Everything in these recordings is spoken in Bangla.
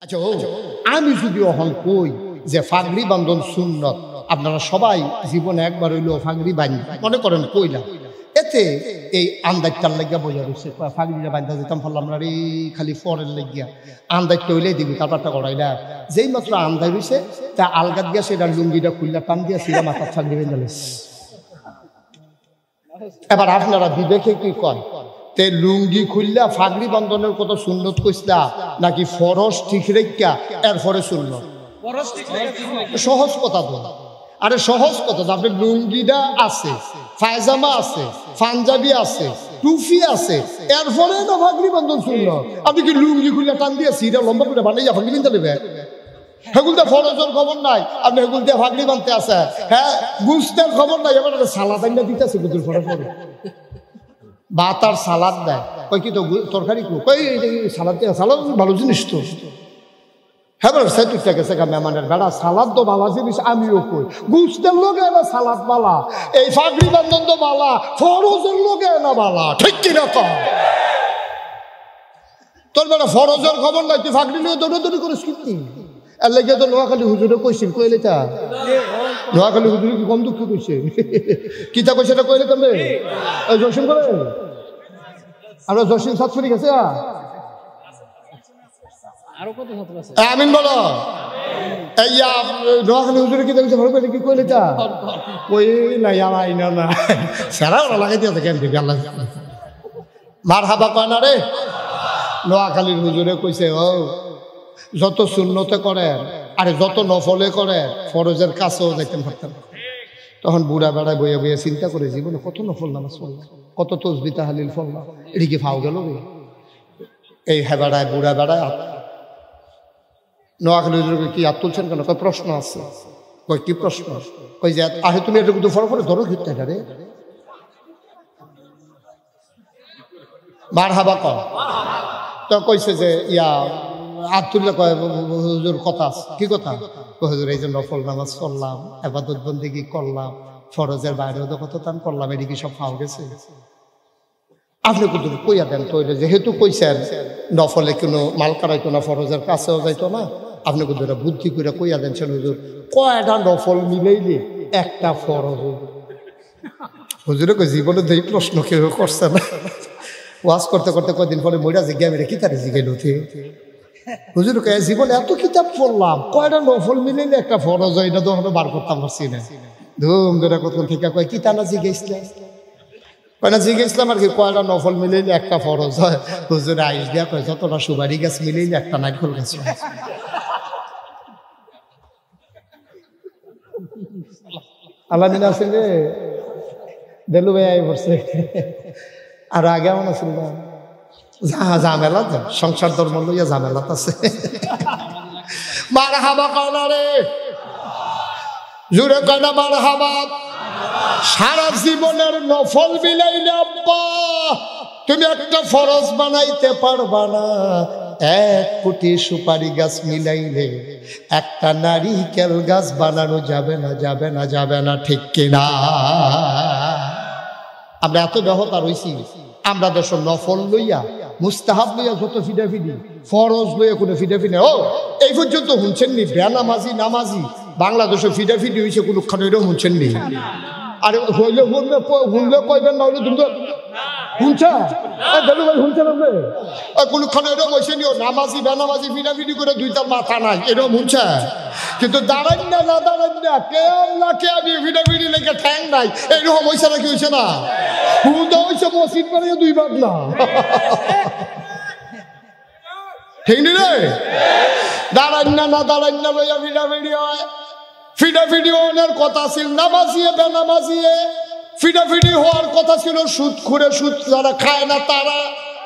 আচ্ছা আমি যদি অহন কই যে ফাগড়ি বান্ধন সুন্নত, আপনারা সবাই জীবনে একবার হইলো ফাগড়ি বান্ধি মনে করেন কইলা, এতে এই আন্দাজটার লাগিয়া বোঝা রয়েছে ফাগড়িটা বান্ধা যেতাম ফেললাম না রে খালি ফরের লাগিয়া আন্দাজটা হইলে দিবি তারপরটা করাইলা যেই মাত্র আন্দাজ রয়েছে তা আলগাত গিয়া সেটা লুঙ্গিটা খুললা টান দিয়া সিরা মাথার ফাগড়ি বেঁধালিস। এবার আপনারা বিবেকে কি কয় তে লুঙ্গি খুললা ফাগড়ি বন্ধনের কত সুন্নত কইসলা নাকি ফরজ ঠিক রেখা এরপরে সুন্নত? সহজ কথা তো, আরে সহজ কথা তো। আপনি লুঙ্গিটা আছে, পায়জামা আছে, পাঞ্জাবি আছে, টুপি আছে, এরপরে না ফাগড়ি বন্ধন সুন্নত। আপনি কি লুঙ্গি খুললা টান দিয়ে সিরা লম্বা করে বানাইয়া ফাগড়ি বান্ধা নেবে? হেগুলতে ফরজের খবর নাই, আপনি হেগুলতে ফাগড়ি বানতে আছে। হ্যাঁ, গুস্তের খবর নাই, এবার সালাদ আইনা দিতেছে গুজুর ফরজ করে ভাত আর সালাদ দেয়। কই কি তো তরকারি কই সালাদ দিয়ে, সালাদ ভালো জিনিস তো। হ্যাঁ বলো সেতুটা গেছে মেহমানের বেড়া সালাদ তো বালা জিনিস, আমিও কই গুস্তের লোকে না সালাদ বালা, এই ফাগড়ি বান্ধন তো বালা, ফরজের লোকে না বালা, ঠিক কিনা কম? তোর বেড়া ফরজের খবর নাই, তুই ফাগড়ি নিয়ে দৌড়াদৌড়ি করিস কিন্তু। এর লাগে তো নোয়াখালী হুজুরে কইছিল, কইলে তা নোয়াখালী হুজুরে কি কম দুঃখ কইছে? কিতা কইছে এটা কইলে তুমি জসিম করে আমরা জসিম সাতফুরি গেছে আমিন বলো। এই নোয়াখালী হুজুরে কিতা কইছে ভালো কইলে কি কইলে তা কই নাই আমার আইনা না সারা ওরা লাগাই দিয়েছে কেন দিবি আল্লাহ মার হাবা কয় না রে। নোয়াখালীর হুজুরে কইছে ও যত শূন্যতে করেন আরে যত নফলে করেন ফরজের কাছেও যাইতেন পারতেন। তখন বুড়া বেড়ায় বইয়া বইয়া চিন্তা করে জীবনে কত নফল নামাজ পড়লাম, কত তসবিহ তাহলিল পড়লাম, এদিকে ফাও গেল রে। এই হ্যাঁ বেড়ায় বুড়া বেড়ায় নোয়াখালী কি হাত তুলছেন কেন? কয় প্রশ্ন আছে। কয় কি প্রশ্ন? কই যে আরে তুমি এটা কিন্তু ফলো করে ধরো ঘিরতে রে মার হাবা কর। তো কইছে যে ইয়া আব্দুল্লাহ কয় হুজুর কথা কি কথা? হুজুর এই যে নফল নামাজ পড়লাম, ইবাদত বন্দেগি করলাম, ফরজের বাইরেও তো কত টান করলাম, এদিকে সব খাওয়া গেছে। আপনি কিন্তু কইয়া দেন তো, যেহেতু কইছেন নফলে কোনো মাল কারাইতো না, ফরজের কাছেও যাইতো না, আপনি কিন্তু বুদ্ধি করে কইয়া দেন হুজুর কয়টা নফল মিলাইলে একটা ফরজ। হুজুরে কই জীবনে তো এই প্রশ্ন কেউ করছে না। ওয়াজ করতে করতে কয়দিন পরে মইরা জিজ্ঞা মেরে কি তারে জিজ্ঞাইল হুজুর কে জীবনে এত কিতাব পড়লাম কয়টা নফল মিলাইলে একটা ফরজ হয়, এটা তো আমরা বার করতাম পারছি না। ধুম ধরে কত থেকে কয় কি টানা জিজ্ঞাসলাম, কয়না জিজ্ঞাসলাম আর কি কয়টা নফল মিলাইলে একটা ফরজ হয়। হুজুরে আইস দিয়া কয় যতটা সুবারি গাছ মিলাইলে একটা নারকেল গাছ হয়। আল্লাহ দিন আসেন রে দেলু ভাই আই পড়ছে আর আগে এমন আসল না ঝামেলা, সংসার ধর্ম লইয়া ঝামেলা আছে। মার হাবা কয়না রে জুড়ে কয়না মার হাবা। সারা জীবনের নফল মিলাইলে আব্বা তুমি একটা ফরজ বানাইতে পারবা না। 1 কোটি সুপারি গাছ মিলাইলে একটা নারিকেল গাছ বানানো যাবে না, যাবে না, যাবে না, ঠিক কিনা? আমরা এত ব্যহতা রয়েছি, আমরা দেশ নফল লইয়া মুস্তাহাব লইয়া যত ফিডাফিডি, ফরজ লইয়া কোনো ফিডাফিডি। ও এই পর্যন্ত শুনছেননি বেনামাজি নামাজি বাংলাদেশে ফিডাফিডি হয়েছে কোনোখানে, এরকম শুনছেননি? আরে হইলে শুনলে কইবেন না হইলে তুমি তো শুনছা শুনছেন আপনি কোনোখানে এরকম হয়েছে নিও নামাজি বেনামাজি ফিডাফিডি করে দুইটার মাথা নাই এরকম শুনছে, কিন্তু দাঁড়ান না না দাঁড়ান না কে আল্লাহ কে আমি ফিডাফিডি লেগে ঠ্যাং নাই এইরকম হয়েছে নাকি হয়েছে না? হুদা হয়েছে মসজিদ বানিয়ে 2 ভাগ না, ঠিক নি রে? দাঁড়ান না না দাঁড়ান না লইয়া ফিডাফিডি হয়। ফিডাফিডি হওয়ার কথা ছিল নামাজিয়ে বেনামাজিয়ে, ফিডাফিডি হওয়ার কথা ছিল সুদ খুঁড়ে, সুদ যারা খায় না তারা,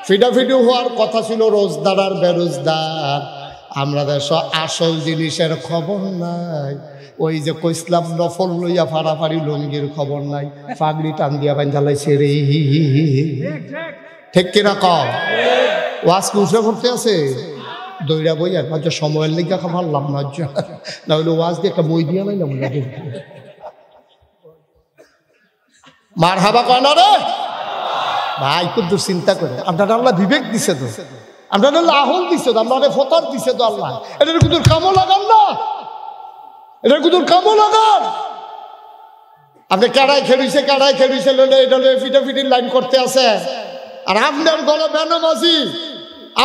ফিডাফিডি হওয়ার কথা ছিল রোজদার আর বেরোজদার। আমরা দেশ আসল জিনিসের খবর নাই, ওই যে কইসলাম নফল লইয়া ফাড়াফাড়ি লুঙ্গির খবর নাই, পাগড়ি টান দিয়া বাইন জ্বালাইছে রে, ঠিক কিনা কম? ওয়াজ কুসরা করতে আছে দইরা বই আর মাঝে সময়ের লেগে ভাবলাম না হইলে ওয়াজ দিয়ে একটা বই দিয়ে নাইলাম। মার হাবা কয় না রে ভাই, খুব চিন্তা করে আপনার আল্লাহ বিবেক দিছে তো। আমরা লাহল দিছে তো, আমরা ফতার দিছে তো আল্লাহ, এটার কুদুর কামও লাগান না, এটার কুদুর কামও লাগান। আপনি কাড়াই খেলুইছে এটা ফিটাফিটির লাইন করতে আছে, আর আপনার গলা বেনামাজি,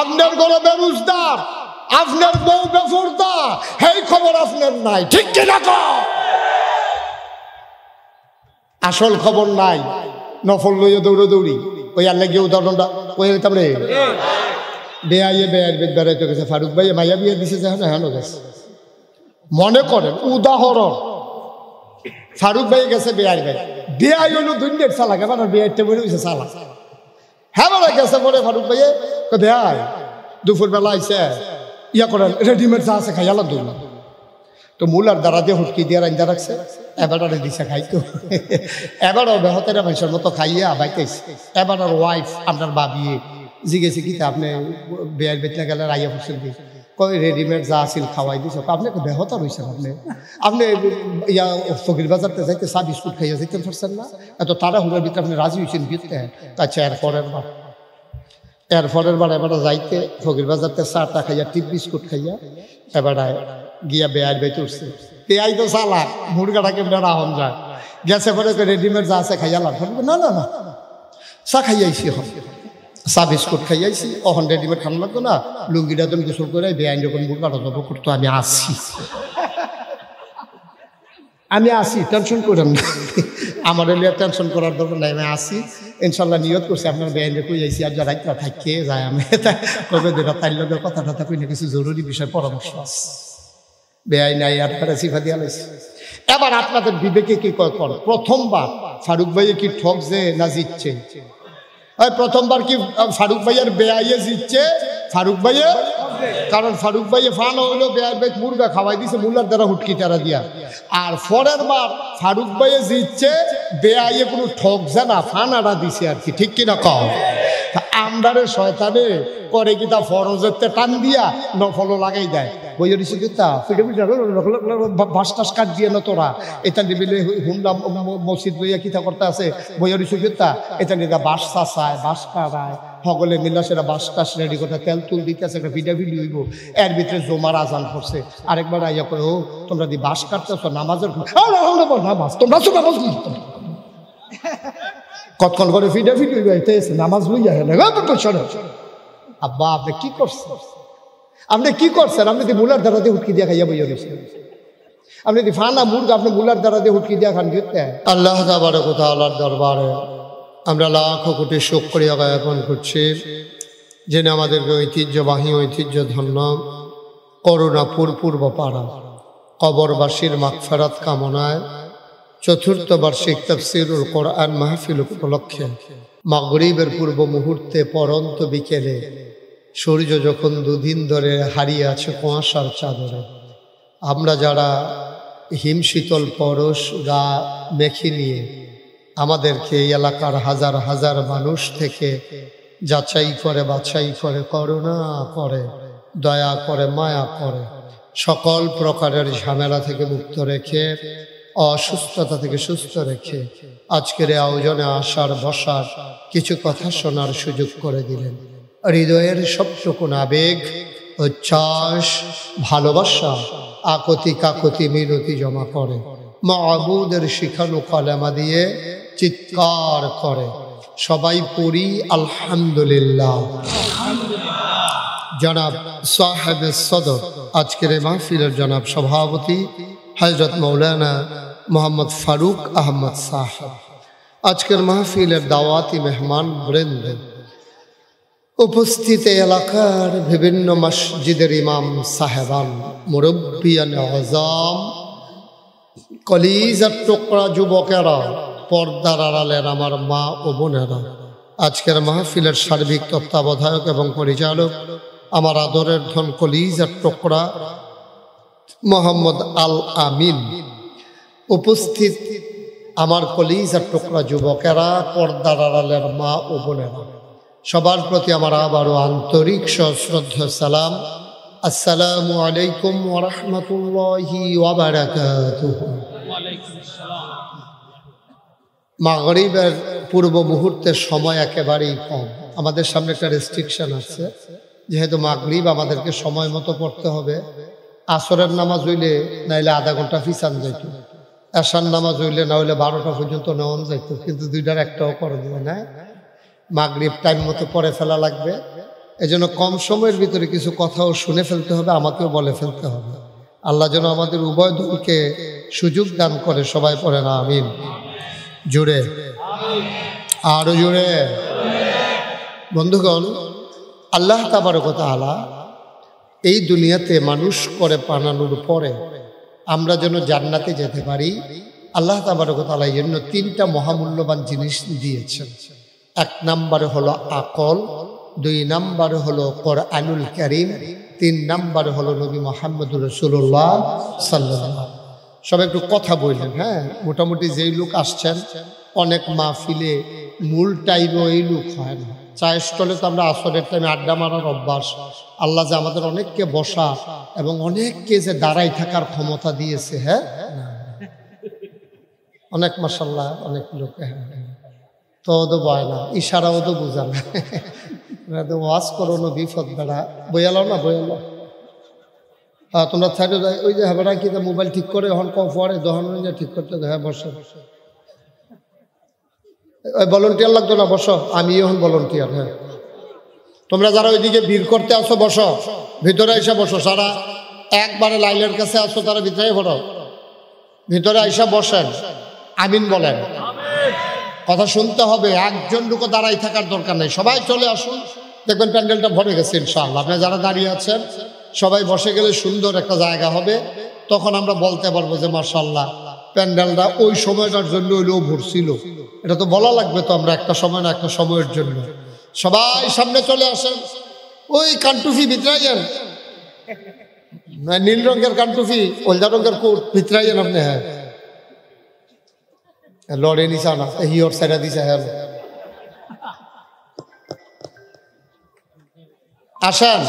আপনার গলা বেরুজদার, আপনার বউ বেফরদা, এই খবর আপনার নাই, ঠিক কিনা কও? আসল খবর নাই, নফল লইয়া দৌড়ি ওই আল্লাহ গিয়ে উদাহরণটা ওই তারপরে বেআইয়ে বেআইয়ের বেদ বেড়াইতে গেছে, ফারুক ভাই মাইয়া বিয়ে দিছে যে হ্যাঁ গেছে। মনে করেন উদাহরণ, ফারুক ভাই গেছে বেআই ভাই, বেআই হইল দুনিয়ার চালাক, এবার বেআইটা বলে হয়েছে চালাক, হ্যাঁ বেড়া গেছে পরে ফারুক ভাইয়ে বেআই দুপুর বেলা আইসে ইয়া করেন রেডিমেড যা আছে খাইয়া লাগতো না, তো মূলার দ্বারা দিয়ে হুটকি দিয়ে রান্দা রাখছে, এবারে দিছে খাইতো, এবার বেহতের মানুষের মতো খাইয়া বাইতেছে। এবার ওয়াইফ আপনার বাবিয়ে জিজ্ঞেসে কি আপনি বেয়ার বেতনা গেলে রাইয়া ফুসেন দিই, কই রেডিমেড যা আছিল খাওয়াই দিছ, আপনি বেহতা রয়েছেন, আপনি ইয়া ফকির বাজারতে যাইতে চা বিস্কুট খাইয়া যাইতে পারছেন না, এত তারা হুড়ার ভিতরে আপনি রাজি হয়েছেন বিতে। আচ্ছা এরপরের বার এবার যাইতে ফকির বাজারতে চাটা খাইয়া টিপ বিস্কুট খাইয়া এবার গিয়া বেয়ার বেঁচে উঠছে, বেয়াই তো চালাক, মুরগাটা কেমন রাহন যায়, গেছে পরে রেডিমেড যা আছে খাইয়া লাভ, না না না চা খাইয়াইছি, এখন চা বিস্কুট খাইয়াইছি, অহন রেডিমেড খানো লাগতো না, লুঙ্গিটা তুমি গোসল করে বেআইন যখন মুরগাটা জব করতো, আমি আসি টেনশন করেন না, আমার এলিয়া টেনশন করার দরকার নাই, আমি আসি ইনশাল্লাহ নিয়ত করছি আপনার বেআইনে কই যাইছি, আর যারা রাইতরা থাকিয়ে যায় আমি কবে দুটা তাইর লোকের কথা টথা কই না, কিছু জরুরি বিষয় পরামর্শ আছে, বেআইন নাই আর তারা সিফা দিয়া লাইছে। এবার আপনাদের বিবেকে কি কর, প্রথমবার ফারুক ভাইয়ে কি ঠকছে না জিতছে? প্রথমবার কি ফারুক ভাইয়ের বেআইয়ে জিতছে? ফারুক ভাইয়ে, কারণ ফারুক ভাইয়ে ফান হইলো বেআই ভাই মুরগা খাওয়াই দিছে মুলার দ্বারা হুটকি তারা দিয়া, আর পরের বার ফারুক ভাইয়ে জিতছে, বেআইয়ে কোনো ঠকছে না, ফান আড়া দিছে আর কি, ঠিক কিনা কও? আমদারে শয়তানে করে কি তা ফরজের টান দিয়া নফলও লাগাই দেয়, বইয়া দিছে কি তা বাস টাস কাট দিয়ে না তোরা, এটা নিবিলে হুমলাম মসজিদ বইয়া কিতা করতে আছে, বইয়া দিছে কি তা এটা নিয়ে বাস চাষায় বাস কাটায়, সকলে মিলা সেটা বাস টাস রেডি করতে তেল তুল দিতে আছে, একটা ভিডিও হইব, এর ভিতরে জমার আজান করছে, আরেকবার আইয়া করে ও তোমরা দি বাস কাটতেছ নামাজের নামাজ তোমরা নামাজ কতক্ষণ করে ভিডিও হইবাইতেছে নামাজ লইয়া আব্বা আপনি কি করছেন, আপনি কি করছেন? আপনি তো মুলার দ্বারা দিয়ে হুটকি দিয়া খাইয়া বইয়া রয়েছেন, আপনি যদি ফানা মুরগা আপনি মুলার দ্বারা দিয়ে হুটকি দিয়া খান দিতে। আল্লাহ তাবারক ওয়া তাআলার দরবারে আমরা লাখো কোটি শুকরিয়া জ্ঞাপন করছি, যিনি আমাদেরকে ঐতিহ্যবাহী ঐতিহ্য ধন্য করুণাপুর পূর্বপাড়া কবরবাসীর মাগফিরাত কামনায় চতুর্থ বার্ষিক তাফসীরুল কোরআন মাহফিল উপলক্ষে মাগরিবের পূর্ব মুহূর্তে পরন্ত বিকেলে সূর্য যখন দুদিন ধরে হারিয়ে আছে কুয়াশার চাদরে, আমরা যারা হিমশীতল পরশ গা মেখে নিয়ে আমাদেরকে এই এলাকার হাজার হাজার মানুষ থেকে যাচাই করে বাছাই করে করুণা করে দয়া করে মায়া করে সকল প্রকারের ঝামেলা থেকে মুক্ত রেখে অসুস্থতা থেকে সুস্থ রেখে আজকের আয়োজনে আসার বসার কিছু কথা শোনার সুযোগ করে দিলেন। হৃদয়ের সবটুকুন আবেগ উচ্ছ্বাস ভালোবাসা আকতি কাকতি মিনতি জমা করে মাবুদের শিখানো কলেমা দিয়ে চিৎকার করে সবাই পড়ি আলহামদুলিল্লাহ। জনাব সাহেব সদর আজকের মাহফিলের জনাব সভাপতি হযরত মৌলানা মোহাম্মদ ফারুক আহমদ সাহেব, আজকের মাহফিলের দাওয়াতি মেহমান বৃন্দ, উপস্থিত এলাকার বিভিন্ন মসজিদের ইমাম সাহেবান, মুরব্বিয়ান আযম, কলিজার টুকরা যুবকেরা, পর্দার আড়ালের আমার মা ও বোনেরা, আজকের মাহফিলের সার্বিক তত্ত্বাবধায়ক এবং পরিচালক আমার আদরের ধন কলিজার টুকরা মোহাম্মদ আল আমিন, উপস্থিত আমার কলিজার টুকরা যুবকেরা, পর্দার আড়ালের মা ও বোনেরা, সবার প্রতি আমার আবারও আন্তরিক সশ্রদ্ধ সালাম। আসসালামু আলাইকুম ওয়া রাহমাতুল্লাহি ওয়া বারাকাতুহু। মাগরিবের পূর্ব মুহূর্তের সময় একেবারেই কম, আমাদের সামনে একটা রেস্ট্রিকশন আছে, যেহেতু মাগরিব আমাদেরকে সময় মতো পড়তে হবে, আসরের নামাজ হইলে নাইলে আধা ঘন্টা পিছান যাইত, এশার নামাজ হইলে না হইলে 12টা পর্যন্ত নেওয়ান যাইত, কিন্তু দুইটার একটাও করে দেবে না। মাগরিব টাইম মতো পড়ে ফেলা লাগবে। এজন্য কম সময়ের ভিতরে কিছু কথাও শুনে ফেলতে হবে, আমাকেও বলে ফেলতে হবে। আল্লাহ যেন আমাদের উভয় দলকে সুযোগ দান করে। সবাই পড়ে না আমিন। জুড়ে আরো জুড়ে। বন্ধুগণ, আল্লাহ তাবারক ওয়া তাআলা এই দুনিয়াতে মানুষ করে বানানোর পরে আমরা যেন জান্নাতে যেতে পারি, আল্লাহ তাবারক ওয়া তাআলা এই জন্য 3টা মহামূল্যবান জিনিস দিয়েছেন। 1 নম্বরে হলো আকল, 2 নম্বরে হলো কোরআনুল কারীম, 3 নম্বরে হলো নবী মুহাম্মদুর রাসূলুল্লাহ সাল্লাল্লাহু আলাইহি ওয়াসাল্লাম। সবাই একটু কথা বললেন। হ্যাঁ, মোটামুটি যেই লোক আসছেন, অনেক মাহফিলে মূল টাইমে ওই লোক হয় না। চায়ের স্টলে তো আমরা আসরের টাইমে আড্ডা মারার অভ্যাস। আল্লাহ যে আমাদের অনেককে বসা এবং অনেককে যে দাঁড়াই থাকার ক্ষমতা দিয়েছে। হ্যাঁ, অনেক মাশাআল্লাহ, অনেক লোক তো ওদের বয় না, ইশারাও তো বুঝা না। ওয়াজ করো না, বিপদ বেড়া বইয়ালো না, বইয়ালো। হ্যাঁ, তোমরা সাইডে ওই যে হেবেড়া কি মোবাইল ঠিক করে এখন পরে দহন ঠিক করতে। হ্যাঁ, বসো। ওই ভলেন্টিয়ার লাগতো না, বসো। আমি এখন ভলেন্টিয়ার। হ্যাঁ, তোমরা যারা ওইদিকে ভিড় করতে আসো বসো, ভিতরে এসে বসো। সারা একবারে লাইলের কাছে আসো, তারা ভিতরে ভরো, ভিতরে এসে বসেন, আমিন বলেন। কথা শুনতে হবে, একজন লোকও দাঁড়াই থাকার দরকার নেই। সবাই চলে আসুন, দেখবেন প্যান্ডেলটা ভরে গেছে ইনশাআল্লাহ। আপনি যারা দাঁড়িয়ে আছেন সবাই বসে গেলে সুন্দর একটা জায়গা হবে। তখন আমরা বলতে পারবো যে মাশাআল্লাহ, প্যান্ডেলটা ওই সময়টার জন্য হইলেও ভরছিল। এটা তো বলা লাগবে তো, আমরা একটা সময় না একটা সময়ের জন্য। সবাই সামনে চলে আসেন। ওই কানটুফি ভিতরাইয়েন, নীল রঙের কানটুফি, হলদা রঙের কোট ভিতরাইয়েন আপনি। হ্যাঁ, লড়ে নিছা না, হিওর সাইডা দিছে। হ্যাঁ, আসেন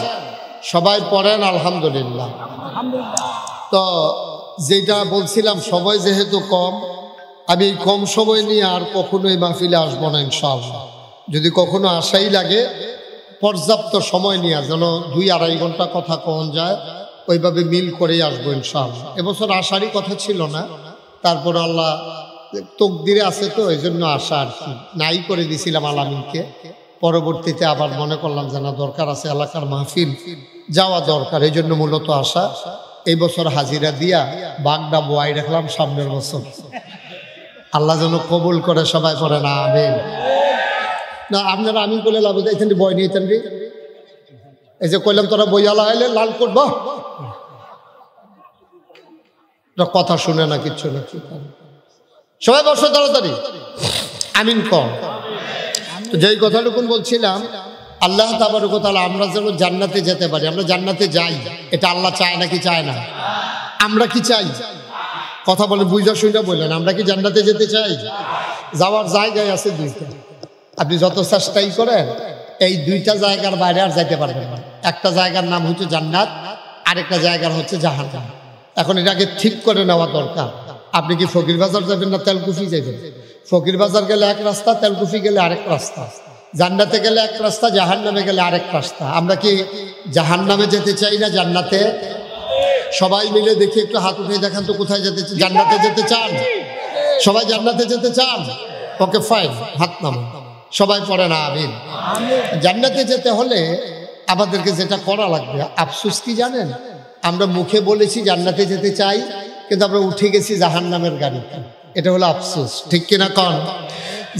সবাই পড়েন আলহামদুলিল্লাহ। তো যেটা বলছিলাম, সময় যেহেতু কম, আমি এই কম সময় নিয়ে আর কখনোই মাহফিলে আসবো না ইনশাআল্লাহ। যদি কখনো আসাই লাগে, পর্যাপ্ত সময় নিয়ে, যেন 2-2.5 ঘন্টা কথা কখন যায়, ওইভাবে মিল করেই আসবো ইনশাআল্লাহ। এবছর আসারই কথা ছিল না, তারপর আল্লাহ তকদিরে আছে তো এই জন্য আসা আর কি নাই করে দিছিলাম আলামিনকে। পরবর্তীতে আবার মনে করলাম যে না, দরকার আছে, এলাকার মাহফিল যাওয়া দরকার, এই জন্য মূলত আসা। এই বছর হাজিরা দিয়া বাগডা বয়াই রাখলাম, সামনের বছর আল্লাহ যেন কবুল করে। সবাই করে না আমিন। না, আপনারা আমিন বলে লাভ, এখান বয় নিয়ে রে, এই যে কইলাম তোরা বইয়ালা আইলে লাল করব, কথা শুনে না, কিচ্ছু না। সবাই বসো তাড়াতাড়ি, আমিন কম। তো যেই কথাটুকু বলছিলাম, আল্লাহ তাবারক ওয়া তাআলা আমরা যেন জান্নাতে যেতে পারি। আমরা জান্নাতে যাই, এটা আল্লাহ চায় নাকি চায় না? আমরা কি চাই? কথা বলে বুঝা শুনে বললেন, আমরা কি জান্নাতে যেতে চাই? যাওয়ার জায়গায় আছে 2টা। আপনি যত চেষ্টাই করেন, এই 2টা জায়গার বাইরে আর যাইতে পারবেন না। একটা জায়গার নাম হচ্ছে জান্নাত, আরেকটা জায়গার হচ্ছে জাহান্নাম। এখন এটাকে ঠিক করে নেওয়া দরকার। আপনি কি ফকির বাজার যাবেন না তেলকুফি যাবেন? ফকির বাজার গেলে এক রাস্তা, তেলকুফি গেলে আরেক রাস্তা। জান্নাতে গেলে এক রাস্তা, জাহান্নামে গেলে আরেক রাস্তা। আমরা কি জাহান্নামে যেতে চাই না জান্নাতে? সবাই মিলে দেখি, একটু হাত উঠে দেখান তো, কোথায় যেতে চান? জান্নাতে যেতে চান? সবাই জান্নাতে যেতে চান? ওকে ফাইন, হাত নাম। সবাই পড়ে না আমিন। জান্নাতে যেতে হলে আমাদেরকে যেটা করা লাগবে, আফসোস কি জানেন? আমরা মুখে বলেছি জান্নাতে যেতে চাই, কিন্তু আমরা উঠে গেছি জাহান্নামের গাড়িতে। এটা হলো আফসোস, ঠিক কিনা কন?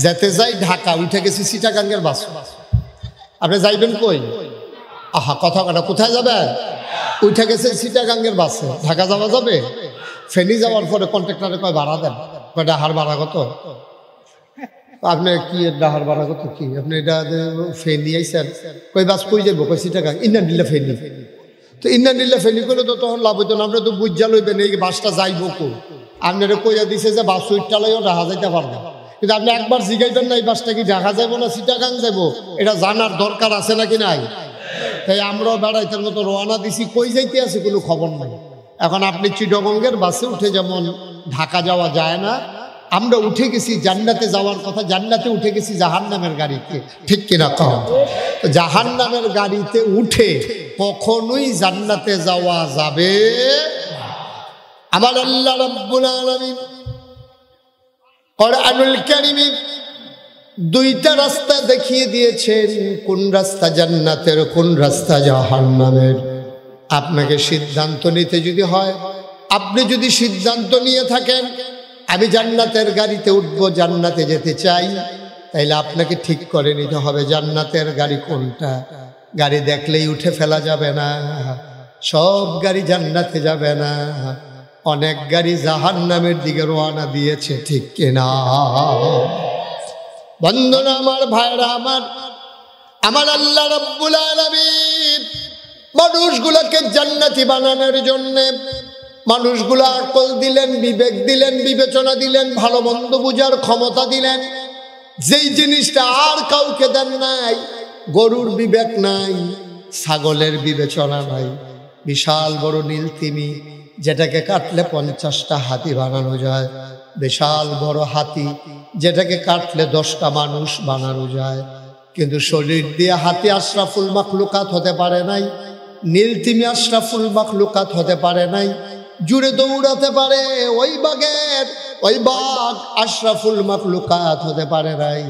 যেতে যাই ঢাকা, উঠে গেছি চিটাগাঙ্গের বাস। আপনি যাইবেন কই? আহা, কথা কাটা, কোথায় যাবেন? উঠে গেছে চিটাগাঙ্গের বাসে। ঢাকা যাওয়া যাবে? ফেনী যাওয়ার পরে কন্ট্রাক্টরে কয় ভাড়া দেন, কয় ডাহার ভাড়া কত? আপনি কি ডাহার ভাড়া কত কি? আপনি এটা ফেনী আইসেন, কই বাস কই যাবো? কই চিটাগাং। ইন্নানিল্লাহ ফেনী। তো ইন্নানিল্লাহ ফেনী করে তো তখন লাভ হইতো না। আমরা তো বুঝা লইবেন এই বাসটা যাইবো কো। আপনারা কইয়া দিছে যে বাস উইটালাইও ঢাকা যাইতে পারবে, কিন্তু আপনি একবার জিগাইবেন না এই বাসটা কি ঢাকা যাবো না চিটাগাং যাবো, এটা জানার দরকার আছে নাকি নাই? তাই আমরাও বেড়াইতের মতো রওনা দিছি, কই যাইতে আছে কোনো খবর নাই। এখন আপনি চিটাগঙ্গের বাসে উঠে যেমন ঢাকা যাওয়া যায় না, আমরা উঠে গেছি জান্নাতে যাওয়ার কথা, জান্নাতে উঠে গেছি জাহান্নামের গাড়িতে, ঠিক কিনা কম? জাহান্নামের গাড়িতে উঠে কখনোই জান্নাতে যাওয়া যাবে। আমার আল্লাহ রাব্বুল আলামিন কোরআনুল কারীমে দুইটা রাস্তা দেখিয়ে দিয়েছেন, কোন রাস্তা জান্নাতের, কোন রাস্তা জাহান্নামের। আপনাকে সিদ্ধান্ত নিতে যদি হয়, আপনি যদি সিদ্ধান্ত নিয়ে থাকেন আমি জান্নাতের গাড়িতে উঠব, জান্নাতে যেতে চাই, তাইলে আপনাকে ঠিক করে নিতে হবে জান্নাতের গাড়ি কোনটা। গাড়ি দেখলেই উঠে ফেলা যাবে না, সব গাড়ি জান্নাতে যাবে না, অনেক গাড়ি জাহান্নামের দিকে রওনা দিয়েছে, ঠিক কিনা? বন্ধুরা আমার, ভাইরা আমার, আমার আল্লাহ রাব্বুল আলামিন মানুষগুলোকে জান্নাতি বানানোর জন্য মানুষগুলো আকল দিলেন, বিবেক দিলেন, বিবেচনা দিলেন, ভালো মন্দ বুঝার ক্ষমতা দিলেন। যেই জিনিসটা আর কাউকে দেন নাই, গরুর বিবেক নাই, ছাগলের বিবেচনা নাই, বিশাল বড় নীলতিমি যেটাকে কাটলে 50টা হাতি বানানো যায়, বিশাল বড় হাতি যেটাকে কাটলে 10টা মানুষ বানানো যায়, কিন্তু শরীর দিয়ে হাতি আশরাফুল মাখলুকাত হতে পারে নাই, নীলতিমি আশরাফুল মাখলুকাত হতে পারে নাই। জুড়ে দৌড়াতে পারে ওই বাঘ আশরাফুল মাখলুকাত হতে পারে নাই।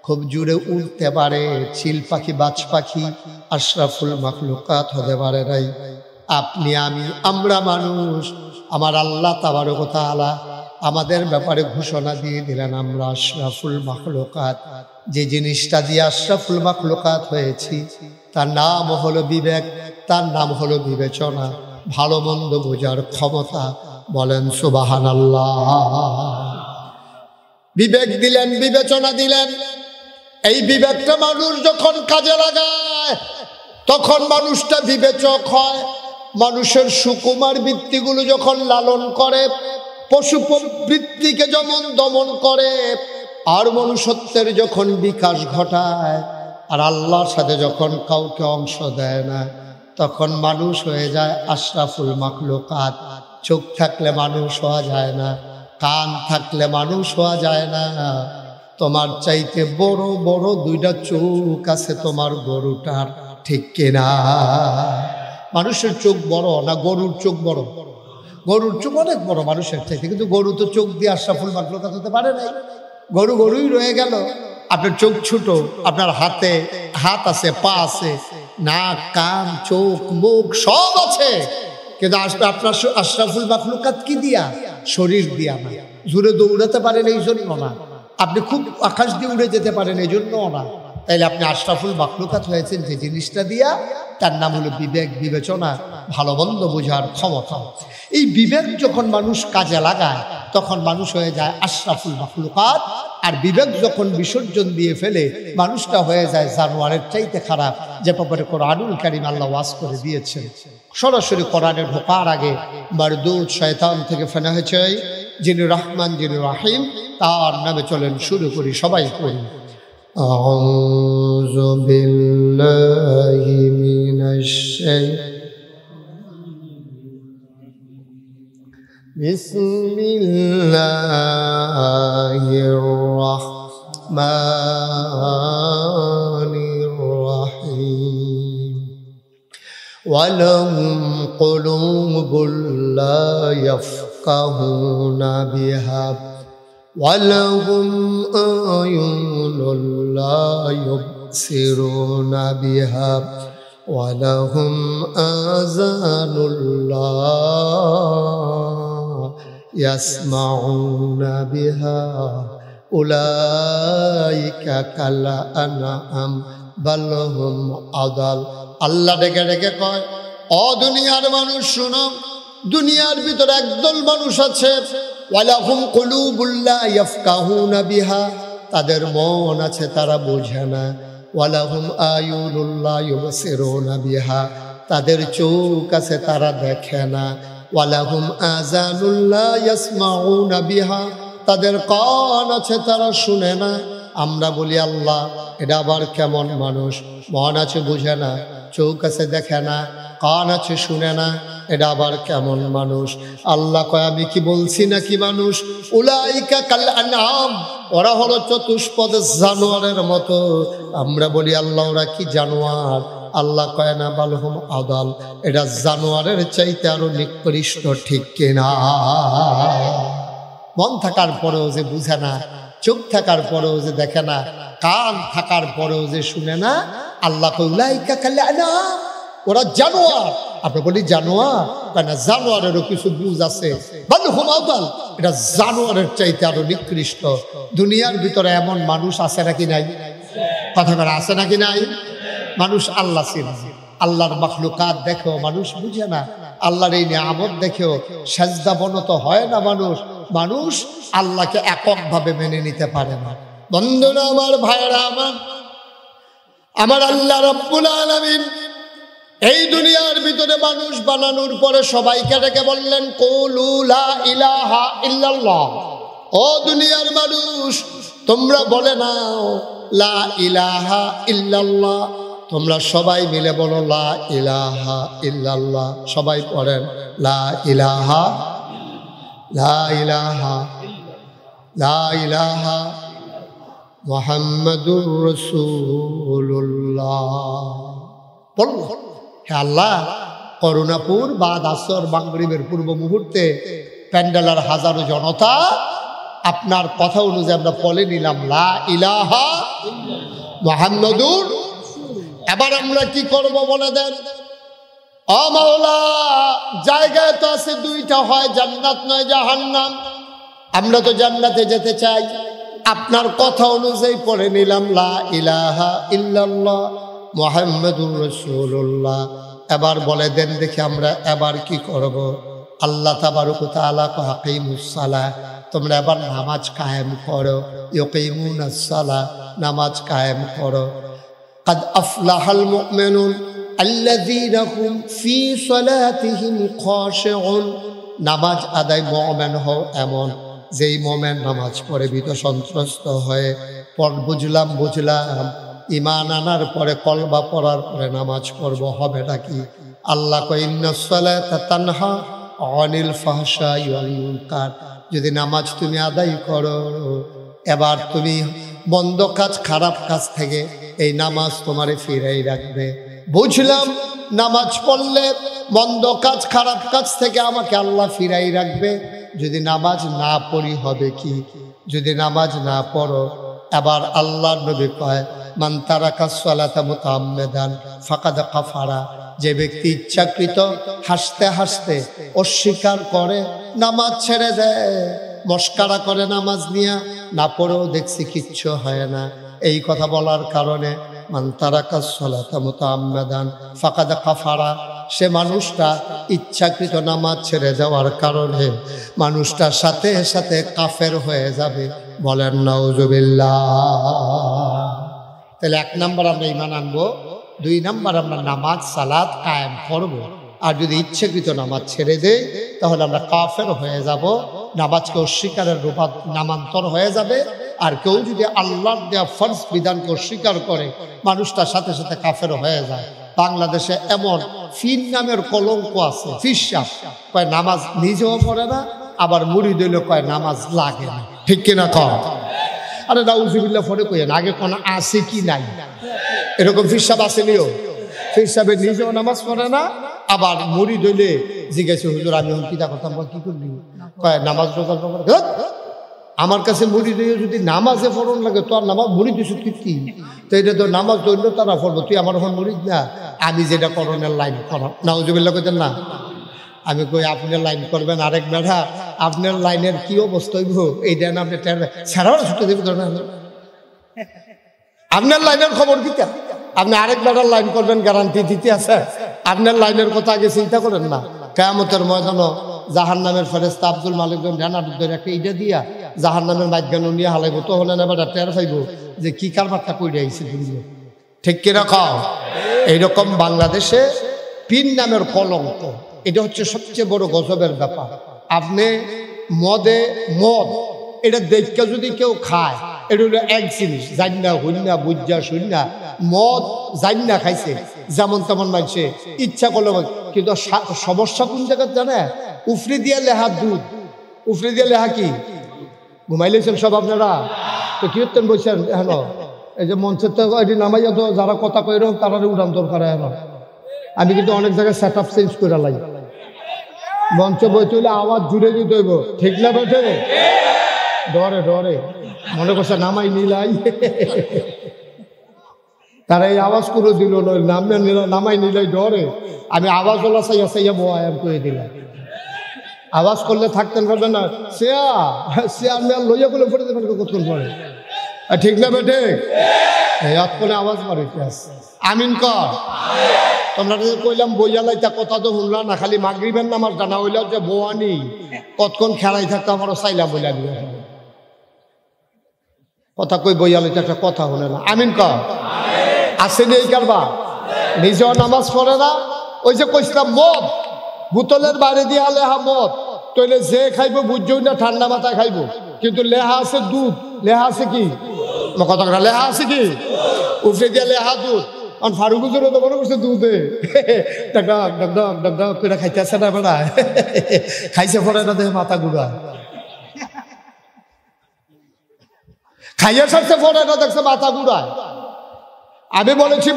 খুব জুড়ে উড়তে পারে চিল পাখি, বাজ পাখি আশরাফুল মাখলুকাত হতে পারে নাই। আপনি, আমি, আমরা মানুষ, আমার আল্লাহ তাবারক ওয়া তাআলা আমাদের ব্যাপারে ঘোষণা দিয়ে দিলেন আমরা আশরাফুল মাখলুকাত। যে জিনিসটা দিয়ে আশরাফুল মাখলুকাত হয়েছি তার নাম হলো বিবেক, তার নাম হলো বিবেচনা, ভালো মন্দ বোঝার ক্ষমতা। বলেন সুবহানাল্লাহ। বিবেক দিলেন, বিবেচনা দিলেন। এই বিবেকটা মানুষ যখন কাজে লাগায় তখন মানুষটা বিবেচক হয়। মানুষের সুকুমার বৃত্তিগুলো যখন লালন করে, পশু বৃত্তিকে যেমন দমন করে, আর মনুষ্যত্বের যখন বিকাশ ঘটায়, আর আল্লাহর সাথে যখন কাউকে অংশ দেয় না, তখন মানুষ হয়ে যায় আশরাফুল মাখলুকাত। চোখ থাকলে মানুষ হওয়া যায় না, কান থাকলে মানুষ হওয়া যায় না। তোমার চাইতে বড় বড় 2টা চোখ আছে তোমার গরুটার, ঠিক কিনা? মানুষের চোখ বড় না গরুর চোখ বড়? গরুর চোখ অনেক বড় মানুষের চাইতে, কিন্তু গরু তো চোখ দিয়ে আশরাফুল মাখলুকাত হতে পারে নাই। গরু গরুই রয়ে গেল। আপনার চোখ ছোট, আপনার হাতে হাত আছে, পা আছে, নাক, কান, চোখ, মুখ সব আছে, কিন্তু আপনার আশরাফুল মাখলুকাত কি দিয়া? শরীর দিয়া না। জুড়ে দৌড়াতে পারেন এই জন্য না, আপনি খুব আকাশ দিয়ে উড়ে যেতে পারেন এই জন্য না। তাইলে আপনি আশরাফুল মাখলুকাত হয়েছেন যে জিনিসটা দিয়া, তার নাম হলো বিবেক, বিবেচনা, ভালো মন্দ বোঝার ক্ষমতা। এই বিবেক যখন মানুষ কাজে লাগায় তখন মানুষ হয়ে যায় আশরাফুল মাখলুকাত। আর বিবেক যখন বিসর্জন দিয়ে ফেলে মানুষটা হয়ে যায় জানোয়ারের চাইতে খারাপ, যে ব্যাপারে কোরআনুল কারীম আল্লাহ ওয়াজ করে দিয়েছে। সরাসরি কোরআনের ঢোকার আগে মারদুদ শয়তান থেকে ফেনা হয়েছে যিনি রহমান, যিনি রাহিম, তার নামে চলেন শুরু করি, সবাই করি। আউযু বিল্লাহি মিনাশ বিসমিল্লাহির রাহমানির রাহিম। ওয়ালাহুম কুলুবুন লা ইয়াফকাহুনা বিহা ওয়ালাহুম আয়ুনুন লা ইউবসিরুনা বিহা ওয়ালাহুম আযানুন লা ইয়াসমাউনা বিহা উলাইকা কাল আনআম বাল হুম আদাল। আল্লাহ ডেকে ডেকে কয়, ও দুনিয়ার মানুষ শুনো, দুনিয়ার ভিতরে একদল মানুষ আছে, ওয়ালাহুম কুলুবুন লা ইয়াফকাহুনা বিহা, তাদের মন আছে তারা বোঝে না, ওয়ালাহুম আয়ুনুন লা ইউবসিরুনা বিহা, তাদের চোখ আছে তারা দেখে না, ওয়ালাহুম আযানুন লা ইয়াসমাউনা বিহা, তাদের কান আছে তারা শুনে না। আমরা বলি আল্লাহ এটা আবার কেমন মানুষ? মন আছে বুঝে না, চোখ আছে দেখে না, কান আছে শুনে না, এটা আবার কেমন মানুষ? আল্লাহ কয় আমি কি বলছি নাকি মানুষ? উলাইকা কাল আনআম, ওরা হলো চতুষ্পদ জানোয়ারের মতো। আমরা বলি আল্লাহ ওরা কি জানোয়ার? আল্লাহ কয় না, বালহুম আদাল, এটা জানোয়ারের চাইতে আরো নিকৃষ্ট, ঠিক কিনা? মন থাকার পরেও যে বুঝে না, চোখ থাকার পরেও যে দেখে না, কান থাকার পরেও যে শুনে না, আল্লাহ কয় উলাইকা কাল আনআম, ওরা জানোয়ার। আমরা বলি জানোয়ার, কেন? জানোয়ারেরও কিছু বুঝ আছে। বালহুম আদাল, এটা জানোয়ারের চাইতে আরো নিকৃষ্ট। দুনিয়ার ভিতরে এমন মানুষ আছে নাকি নাই? কথা বলা আছে নাকি নাই? মানুষ আল্লাহ চিনে, আল্লাহর মাখলুকাত দেখো মানুষ বুঝে না, আল্লাহর এই নিয়ামত দেখেও সেজদা বনত হয় না মানুষ। মানুষ আল্লাহকে এককভাবে মেনে নিতে পারে না। বন্ধুরা আমার, ভাইরা আমার আল্লাহ রাব্বুল আলামিন এই দুনিয়ার ভিতরে মানুষ বানানোর পরে সবাইকে ডেকে বললেন কুলু লা ইলাহা ইল্লাল্লাহ। ও দুনিয়ার মানুষ, তোমরা বলে নাও লা ইলাহা ইল্লাল্লাহ। তোমরা সবাই মিলে বলো লা ইলাহা ইল্লাল্লাহ। সবাই পড়েন লা ইলাহা, লা ইলাহা, লা ইলাহা মুহাম্মাদুর রাসূলুল্লাহ। বলল, হে আল্লাহ, করুণাপুর বাদ আসর মাগরিবের পূর্ব মুহূর্তে প্যান্ডেলের হাজারো জনতা আপনার কথা অনুযায়ী আমরা বলে নিলাম লা ইলাহা মুহাম্মাদুর। এবার আমরা কি করব বলে দেন। ও মাওলা, জায়গায় তো আছে দুইটা, হয় জান্নাত নয় জাহান্নাম। আমরা তো জান্নাতে যেতে চাই। আপনার কথা অনুযায়ী পড়ে নিলাম লা ইলাহা ইল্লাল্লাহ মুহাম্মাদুর রাসূলুল্লাহ। এবার বলে দেন দেখি আমরা এবার কি করব। আল্লাহ তাবারক ওয়া তাআলা কয় আকিমুস সালাহ, তোমরা এবার নামাজ কায়েম করো। ইউকিমুনাস সালাহ, নামাজ কায়েম করো। قد أفلح المؤمنون الذين هم في صلاتهم خاشعون। নামাজ আদায় মুমিন হও এমন যেই মুমিন নামাজ পড়ে ভীত সন্ত্রস্ত হয়ে বুঝলাম ঈমান আনার পরে কলবা পড়ার পরে নামাজ পড়ব, হবে নাকি? আল্লাহ কয় ইন্নাস সালাতা তানহা আনিল ফাহশাই ওয়াল মুনকার। যদি নামাজ তুমি আদায় করো, এবার তুমি মন্দ কাজ, খারাপ কাজ থেকে এই নামাজ তোমারে ফিরাই রাখবে। বুঝলাম নামাজ পড়লে মন্দ কাজ, খারাপ কাজ থেকে আমাকে আল্লাহ ফিরাই রাখবে। যদি নামাজ না পড়ি হবে কি? যদি নামাজ না পড়ো, এবার আল্লাহর নবী কয় মান তারাকা সালাতা মুতাআম্মিদান ফাকাদ কাফারা। যে ব্যক্তি ইচ্ছাকৃত হাসতে হাসতে অস্বীকার করে, নামাজ ছেড়ে দেয়, মস্কারা করে নামাজ নিয়ে, না পড়েও দেখছি কিচ্ছু হয় না। এই কথা বলার কারণে মান তারাকা সালাতা মুতাআম্মিদান ফাকাদ কাফারা, সে মানুষটা ইচ্ছাকৃত নামাজ ছেড়ে যাওয়ার কারণে মানুষটার সাথে সাথে কাফের হয়ে যাবে। বলেন নাউজুবিল্লাহ। তাহলে 1 নাম্বার আমরা ঈমান আনবো, 2 নাম্বার আমরা নামাজ সালাত কায়েম করব। আর যদি ইচ্ছাকৃত নামাজ ছেড়ে দেয় তাহলে আমরা কাফের হয়ে যাব, নামাজকে অস্বীকারের নামান্তর হয়ে যাবে। আর কেউ যদি আল্লাহর দেয়া ফরজ বিধানকে অস্বীকার করে, মানুষটার সাথে সাথে কাফের হয়ে যায়। বাংলাদেশে এমন ফির নামের কলঙ্ক আছে, ফির সাহেব কয় নামাজ নিজেও পড়ে না, আবার মুরিদ হইলে কয় নামাজ লাগে না। ঠিক কিনা কম? আরে নাউজুবিল্লাহ পরে কইেন, আগে কোন আছে কি নাই? এরকম ফির সাহেব আসেনিও। ফির সাহেবের নিজেও নামাজ পড়ে না, আবার মুরিদ হইলে জিজ্ঞাসা হুজুর আমি কিতা করতাম, কি করলি? কয় নামাজ রোজা করে। আমার কাছে মুরিদ হয়ে যদি নামাজে পড়ন লাগে, তো আর নামাজ মুরিদ হইছ কি? তো এটা তো নামাজ দৈন্য তারা পড়বো, তুই আমার এখন মুরিদ না, আমি যেটা করণের লাইন কর। নাউজুবিল্লাহ কইতেন না? আমি কই আপনার লাইন করবেন, আরেক বেড়া আপনার লাইনের কি অবস্থা হইব এইটা না, আপনি ছাড়াও ছুটে দেবে আপনার লাইনের খবর কিতা? আপনি আরেক বেড়ার লাইন করবেন, গ্যারান্টি দিতে আছে? আপনার লাইনের কথা আগে চিন্তা করেন না। কিয়ামতের ময়দানে জাহান্নামের ফেরেশতা আব্দুল মালিক জানার একটা ইটা দিয়া জাহান্নামের মাঝখানে নিয়ে হালাইব, তো হলেন এবার টের পাইব যে কি কারবারটা কইরা আইছে। ঠিক কিনা কও? এইরকম বাংলাদেশে পীর নামের কলঙ্ক, এটা হচ্ছে সবচেয়ে বড় গজবের ব্যাপার। আপনি মদ এটা দেখে যদি কেউ খায়, এটা হলো এক জিনিস। জান্না হুন্না বুজ্জা শূন্যা মদ জান্না খাইছে যেমন তেমন মানছে ইচ্ছা করলো, কিন্তু সমস্যা কোন জায়গায় জানে? উফরে দিয়া লেহা দুধ, উফরে দিয়া লেহা কি ঘুমাইলেছেন সব আপনারা? তো কি করতেন বলছেন হেন এই যে মঞ্চের তো এটি নামাইয়া তো যারা কথা কই রকম তারা উড়ান দরকার হেন। আমি কিন্তু অনেক জায়গায় সেট আপ চেঞ্জ করে লাই, মঞ্চ বই তুলে আওয়াজ জুড়ে দিতে হইব, ঠিক না বেঠে? ডরে ডরে মনে করছে নামাই নিলাই, তারা এই আওয়াজ করে দিল নামাই নিলাই ডরে। আমি আওয়াজ ওলা চাইয়া চাইয়া বয়াম করে দিলাম, আওয়াজ করলে থাকতেন পারবে না। চেয়ার মেয়ার লইয়া বলে পড়ে দেবেন কতক্ষণ পরে, ঠিক না বেঠে? এই আওয়াজ মারে আমিন কর। তোমরা কইলাম বইয়া লাইতা কথা তো শুনলা না, খালি মাগরিবের নামাজ জানা হইল যে বোয়ানি কতক্ষণ খেলাই থাকতো আমারও চাইলাম বইলা দিল কথা কই বইয়া লাইতে একটা কথা শুনে না। আমিন কর। আসেনি এই কারবা নিজেও নামাজ পড়ে না। ওই যে কইছিলাম মদ বোতলের বাইরে দিয়ে লেহা মদ, তইলে যে খাইব বুঝছই না ঠান্ডা মাথায় খাইব, কিন্তু লেহা আছে দুধ, লেহা আছে কি কথা লেহা আছে কি উঠে দিয়ে লেহা দুধ। ফারুক হুজুরও তো মনে করছে দুধে করে খাইতেছে না বেড়া, খাইছে পরে না দেখে মাথা ঘুরা, খাইয়া সারছে পরে না দেখছে মাথা ঘুরায়। আমি বলেছি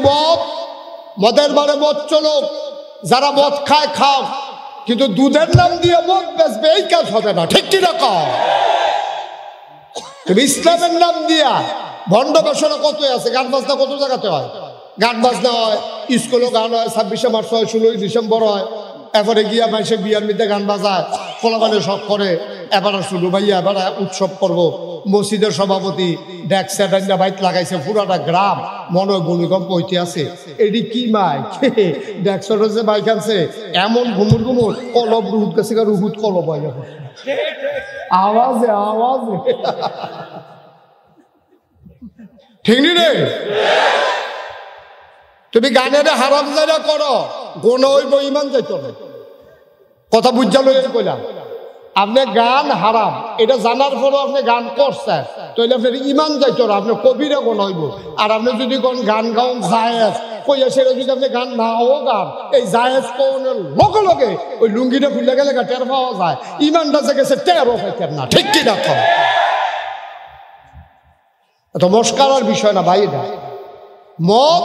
মদের বারে মদ চলো, যারা মদ খায় খাও, কিন্তু দুধের নাম দিয়ে মদ বেচবে এই কাজ হবে না, ঠিক কি রকম? তুমি ইসলামের নাম দিয়া ভণ্ড বেসনা কত আছে, গান বাজনা কত জায়গাতে হয়, গান বাজনা হয়, স্কুলেও গান হয়, 26শে মার্চ হয়, 16ই ডিসেম্বর হয়, এরপরে গিয়া মানুষে বিয়ার মধ্যে গান বাজায়, পোলাপানে সব করে, এবার শুরু ভাইয়া এবার উৎসব করবো। মসজিদের সভাপতি ড্যাক্সা বাইক লাগাইছে, পুরাটা গ্রাম মনে হয় ভূমিকম্প হইতে আছে। এটি কি মাইক ড্যাক্সা যে বাইক আনছে, এমন ঘুমুর ঘুমুর কলব রুহুত গেছে, রুহুত কলব হয় আওয়াজে আওয়াজে, ঠিক নি রে? তুমি গানের হারাম জায়গা করো, গোনা হইব ইমান যাইত না। কথা বুঝা লই কইলাম, আপনি গান হারাম এটা জানার পরও আপনি গান করছেন, তাহলে আপনার ইমান যাইত না, আপনার কবিরা গোনা হইব। আর আপনি যদি কোন গান গাও জায়েজ কইয়া, সেটা যদি আপনি গান নাও গান, এই জায়েজ কোনের লগে লগে ওই লুঙ্গিটা খুলে গেলে টের পাওয়া যায়, ইমানটা যে গেছে টেরও পাইতেন না, ঠিক কি না? এত মস্কারার বিষয় না ভাই, এটা মদ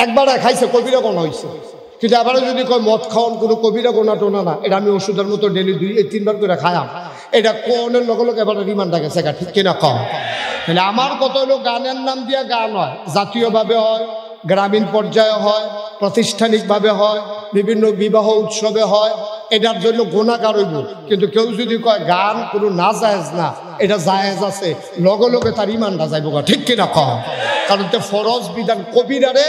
একবার খাইছে কবিরা গোনা হয়েছে, কিন্তু এবারে যদি কয় মদ খাওয়ান কোনো কবিরা গোনা টোনা না, এটা আমি ওষুধের মতো ডেলি 2-3 বার করে খায়াম, এটা কোনের লগে লগে এবারে রিমান্ডা গেছে, ঠিক কিনা কম? তাহলে আমার কত হলো গানের নাম দিয়া গান হয়, জাতীয়ভাবে হয়, গ্রামীণ পর্যায়ে হয়, প্রাতিষ্ঠানিকভাবে হয়, বিভিন্ন বিবাহ উৎসবে হয়, এটার জন্য গুনাহগার হইব। কিন্তু কেউ যদি কয় গান কোনো না জায়েজ না, এটা জায়েজ আছে, লগে লগে তার ইমানটা যাইব, ঠিক কিনা কম? কারণ তে ফরজ বিধান কবিরারে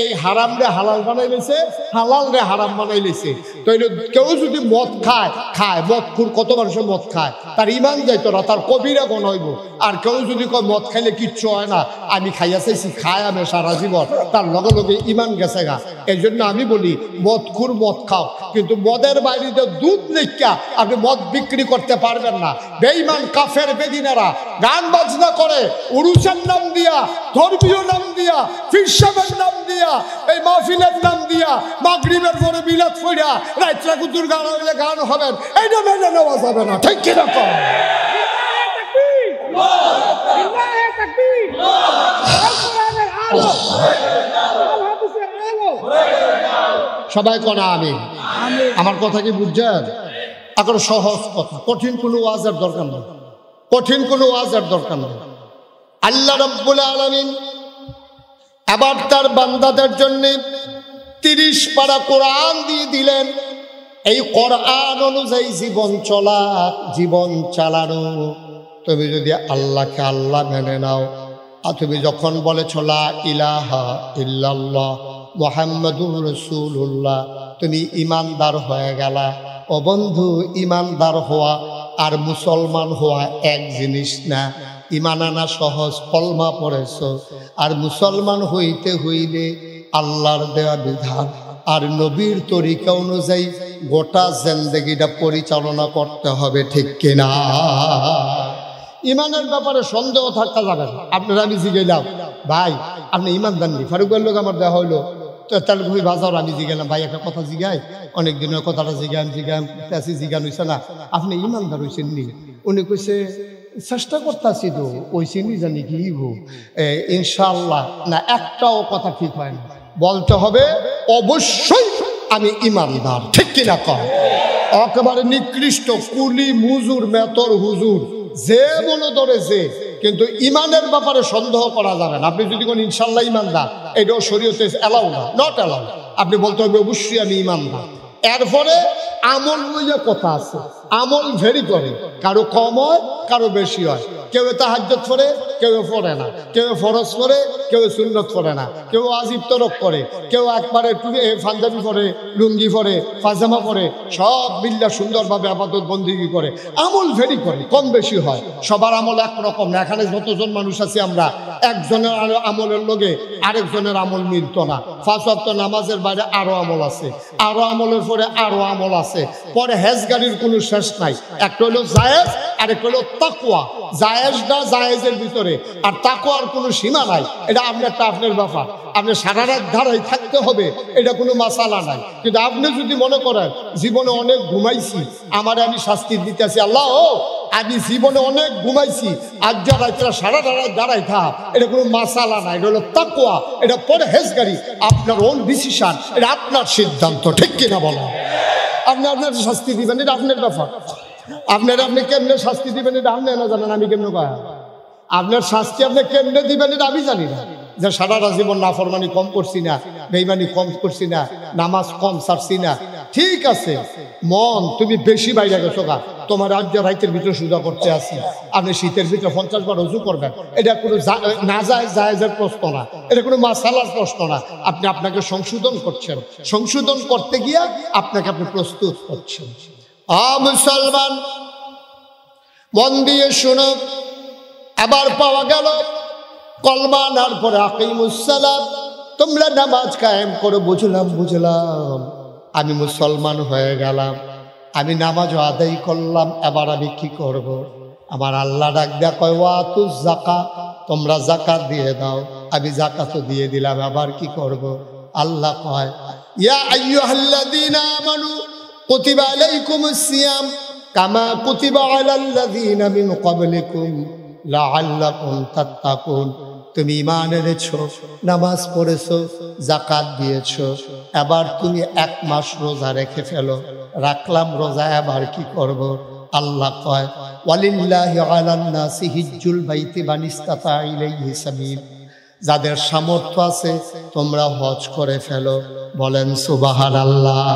এই হারাম রে হালাল বানাই লেছে, হালাল রে হারাম বানাই লেছে। তো কেউ যদি মদ খায় মদ খুর, কত মানুষের মদ খায়, তার ইমান যাইতো না, তার কবিরা গণ হইব। আর কেউ যদি কয় মদ খাইলে কিচ্ছু হয় না, আমি খাইয়া চাইছি, খায় আমি সারা জীবন, তার লগে লগে ইমান গেছে গা। এই জন্য আমি বলি মদ খুর মদ খাও, কিন্তু মদের বাইরে দুধ লেখা আপনি মদ বিক্রি করতে পারবেন না। বেঈমান কাফের বেদিনারা গান বাজনা করে, উরুসের নাম দিয়া, ধর্মীয় নাম দিয়া, ফিরসাবের নাম দিয়া, এই মাহফিলের নাম দিয়া, মাগরিবের পরে মিলাদ পড়া রাইতরা কুতুর গান হইলে গান হবেন, এইটা মেনে নেওয়া যাবে না, ঠিক কিরকম? সবাই কনা আমি আমার কথা কি বুঝছেন? এখন সহজ কথা, কঠিন কোনো ওয়াজের দরকার নেই, কঠিন কোনো ওয়াজের দরকার নেই। আল্লাহ রাব্বুল আলামিন আবার তার বান্দাদের জন্য 30 পারা কোরআন দিয়ে দিলেন। এই কোরআন অনুযায়ী জীবন চলা, জীবন চালানো। তুমি যদি আল্লাহকে আল্লাহ মেনে নাও, আর তুমি যখন বলেছ লা ইলাহা ইল্লাল্লাহ মুহাম্মাদুর রাসূলুল্লাহ, তুমি ইমানদার হয়ে গেলা। ও বন্ধু, ইমানদার হওয়া আর মুসলমান হওয়া এক জিনিস না। ইমান আনা সহজ, কলমা পড়েছ, আর মুসলমান হইতে হইলে আল্লাহর দেওয়া বিধান আর নবীর তরিকা অনুযায়ী গোটা জিন্দেগিটা পরিচালনা করতে হবে, ঠিক কিনা? ইমানের ব্যাপারে সন্দেহ থাকা যাবে না। আপনারা আমি জিগেলাম, ভাই আপনি ইমানদার নি? ফারুক ভাইয়ের লোক আমার দেখা হইলো, তো তাহলে খুবই বাজার আমি জিগেলাম, ভাই একটা কথা জিগাই, অনেকদিনের কথাটা জিগান হয়েছে না, আপনি ইমানদার হয়েছেন নি? উনি কইছে চেষ্টা করতেছি তো, ওই চিনি জানি কি ইনশাল্লাহ না, একটাও কথা ঠিক হয় না। বলতে হবে অবশ্যই আমি ইমানদার, ঠিক কিনা কর? একেবারে নিকৃষ্ট কুলি মুজুর মেতর হুজুর যে মনে ধরেছে, কিন্তু ইমানের ব্যাপারে সন্দেহ করা যাবে না। আপনি যদি কোন ইনশাল্লাহ ইমানদার, এটাও শরীয়তে এলাও না, নট এলাও। আপনি বলতে হবে অবশ্যই আমি ইমানদার। এরপরে আমল লইয়া কথা আছে, আমল ভেরি করে, কারো কম হয় কারো বেশি হয়। কেউ তাহাজ্জুদ পড়ে, কেউ পড়ে না, কেউ ফরজ পড়ে, কেউ সুন্নত পড়ে না, কেউ আজিব তরক করে, কেউ একবারে পাঞ্জাবি পরে, লুঙ্গি পরে, পাজামা পরে, সব মিল্লা সুন্দরভাবে ইবাদত বন্দেগী করে। আমল ভেরি করে, কম বেশি হয়। সবার আমল একরকম না। এখানে যতজন মানুষ আছে আমরা, একজনের আমলের লগে আরেকজনের আমল মিলত না। 5 ওয়াক্ত নামাজের বাইরে আরো আমল আছে, আরো আমলের পরে আরো আমল আছে। পরে হেজগাড়ির কোনো শেষ নাই। একটা হলো জায়েজ, আরেকটা হলো তাকওয়া। জায়েজটা জায়েজের ভিতরে, আর তাকওয়ার কোনো সীমা নাই। এটা আপনারটা আপনার ব্যাপার। আপনি সারা রাত ধারায় থাকতে হবে, এটা কোনো মাসালা নাই। কিন্তু আপনি যদি মনে করেন জীবনে অনেক ঘুমাইছি, আমারে আমি শাস্তি দিতেছি, আল্লাহ আমি জীবনে অনেক ঘুমাইছি, আজ রাত্রা সারা রাত দাঁড়াই থাক, এটা কোনো মাসালা নাই। এটা হলো তাকওয়া, এটা পরহেজগারি, আপনার ওন ডিসিশন, এটা আপনার সিদ্ধান্ত, ঠিক কিনা বলো? আপনি আপনার শাস্তি দিবেন, এটা আপনার ব্যাপার। আপনি কেমনে শাস্তি দিবেন এটা আপনি না জানেন, আমি কেমনে কয়া? আপনার শাস্তি আপনি কেমনে দিবেন এটা আমি জানি না। যে সারাটা জীবন নাফরমানি কম করছি না, বেঈমানি কম করছি না, নামাজ কম ছাড়ছি না, ঠিক আছে। মন তুমি বেশি বাইরে গেছো গা, তোমার আজ রাইতের ভিতরে সুজা করতে আসি, আপনি শীতের ভিতরে 50 বার রুজু করবেন, এটা কোনো না জায়েজের প্রশ্ন না, এটা কোনো মাসালার প্রশ্ন না। আপনি আপনাকে সংশোধন করছেন, সংশোধন করতে গিয়া আপনাকে আপনি প্রস্তুত করছেন। মুসলমান মন দিয়ে শুনো, আবার পাওয়া গেল কলমা আনার পরে আকিমুসসালাত, তোমরা নামাজ কায়েম করো। বুঝলাম আমি মুসলমান হয়ে গেলাম, আমি নামাজ আদায় করলাম, এবার আমি কি করব? আমার আল্লাহ ডাক দেয়া কয় ওয়াতুজ যাকাত, তোমরা যাকাত দিয়ে দাও। আমি যাকাতও দিয়ে দিলাম, আবার কি করব? আল্লাহ কয় ইয়া আইয়ুহাল্লাযীনা আমানু কুতিবা আলাইকুমুস সিয়াম কামা কুতিবা আলাল্লাযীনা মিন ক্বাবলিকুম লাআল্লাকুম তাত্তাকুন। তুমি ঈমান এনেছো, নামাজ পড়েছো, যাকাত দিয়েছো, এবার তুমি 1 মাস রোজা রেখে ফেলো। রাখলাম রোজা, এবার কি করব? আল্লাহ কয় ওয়ালিল্লাহি আলান নাসি হিজ্জুল বাইতি মান ইসতাতা ইলাইহি সাবিল, যাদের সামর্থ্য আছে তোমরা হজ করে ফেলো। বলেন সুবহানাল্লাহ।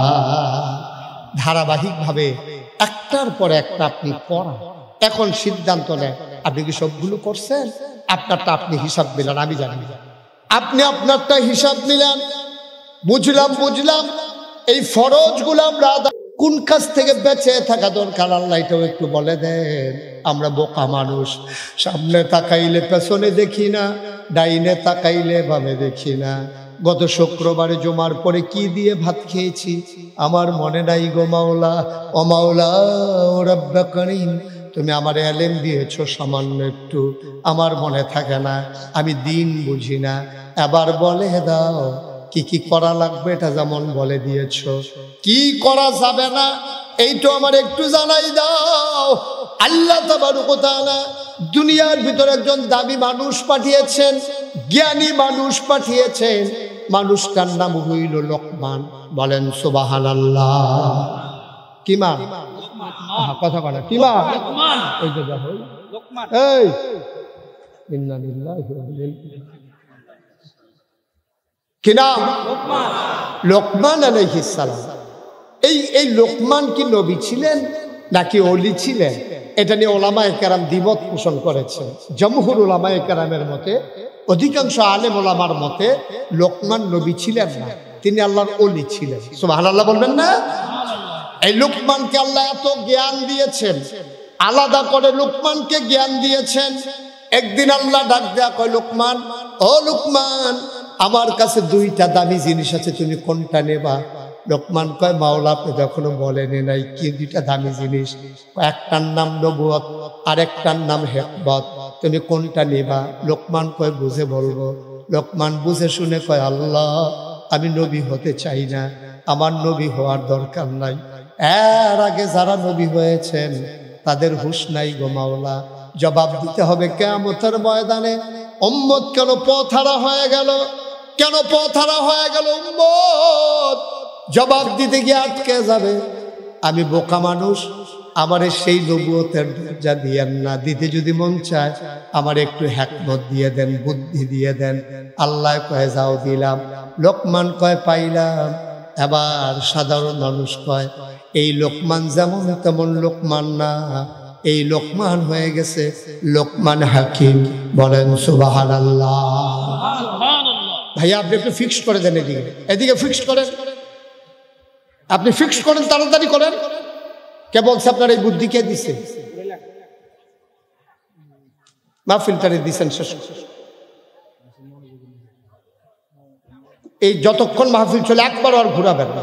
ধারাবাহিকভাবে একটার পর একটা আপনি পড়া, এখন সিদ্ধান্ত নেন আপনি কি সবগুলো করছেন? আপনারটা আপনি হিসাব মিলান, আমি জানি না। আপনি আপনারটা হিসাব মিলান। বুঝলাম এই ফরজগুলো আমরা কোন কাজ থেকে বেঁচে থাকা দরকার, আল্লাহ এটাও একটু বলে দেন। আমরা বোকা মানুষ, সামনে তাকাইলে পেছনে দেখি না, ডাইনে তাকাইলে বামে দেখি না। গত শুক্রবারে জুমার পরে কি দিয়ে ভাত খেয়েছি আমার মনে নাই গো মাওলা। ও মাওলা ও রব্বে করিম, তুমি আমার এলেম দিয়েছো সামান্য একটু, আমার মনে থাকে না, আমি দিন বুঝি না। এবার বলে দাও কি কি করা লাগবে, এটা যেমন বলে দিয়েছো, কি করা যাবে না এইটা আমার একটু জানাই দাও। আল্লাহ তাবারক ওয়া তাআলা দুনিয়ার ভিতরে একজন দামি মানুষ পাঠিয়েছেন, জ্ঞানী মানুষ পাঠিয়েছেন। মানুষটার নাম হইল লোকমান। বলেন সুবহানাল্লাহ। কি মা? কথা বলে কি মা? ওই যে দেখো লোকমান, এই ইন্না লিল্লাহি ওয়া ইন্না ইলাইহি। কি নাম? লোকমান। লোকমান আলাইহিস সালাম। এই লোকমান কি নবী ছিলেন নাকি ওলি ছিলেন? এটা নিয়ে ওলামায়ে কেরাম দ্বিমত পোষণ করেছে। জমহুর ওলামায়ে কেরামের মতে, অধিকাংশ আলেম ওলামার মতে লোকমান নবী ছিলেন না, তিনি আল্লাহর ওলি ছিলেন। সুবহানাল্লাহ বলবেন না? এই লোকমানকে আল্লাহ এত জ্ঞান দিয়েছেন, আলাদা করে লোকমানকে জ্ঞান দিয়েছেন। একদিন আল্লাহ ডাক দেয়া কয় লোকমান, ও লোকমান, আমার কাছে 2টা দামি জিনিস আছে, তুমি কোনটা নেবা? লোকমান কয় মাওলা আপনি এখনো বলেনি নাই কি দুইটা দামি জিনিস? একটার নাম নবুয়ত আর একটার নাম হিকমত, তুমি কোনটা নিবা? লোকমান কয় বুঝে বলবো। লোকমান বুঝে শুনে কয় আল্লাহ আমি নবী হতে চাই না, আমার নবী হওয়ার দরকার নাই। এর আগে যারা নবী হয়েছেন তাদের হুঁশ নাই গো মাওলা, জবাব দিতে হবে কিয়ামতের ময়দানে। উম্মত কেন পথহারা হয়ে গেল? কেন পথহারা হয়ে গেল উম্মত? জবাব দিতে গিয়ে আটকে যাবে। আমি বোকা মানুষ, আমারে সেই নবুয়তের দরজা দিয়েন না, দিতে যদি মন চায় আমার একটু হিকমত দিয়ে দেন, বুদ্ধি দিয়ে দেন। আল্লাহ কয় যাও দিলাম। লোকমান কয় পাইলাম। এবার সাধারণ মানুষ কয় এই লোকমান যেমন তেমন লোকমান না, এই লোকমান হয়ে গেছে লোকমান হাকিম। বলেন সুবহানাল্লাহ। ভাইয়া আপনি একটু ফিক্স করে দেন, এদিকে এদিকে ফিক্স করেন, আপনি ফিক্স করেন, তাড়াতাড়ি করেন। কে বলছে আপনার এই বুদ্ধি? কে দিছে? মাহফিলটারে দিচ্ছেন শেষ। এই যতক্ষণ মাহফিল চলে একবার আর ঘুরাবেন না,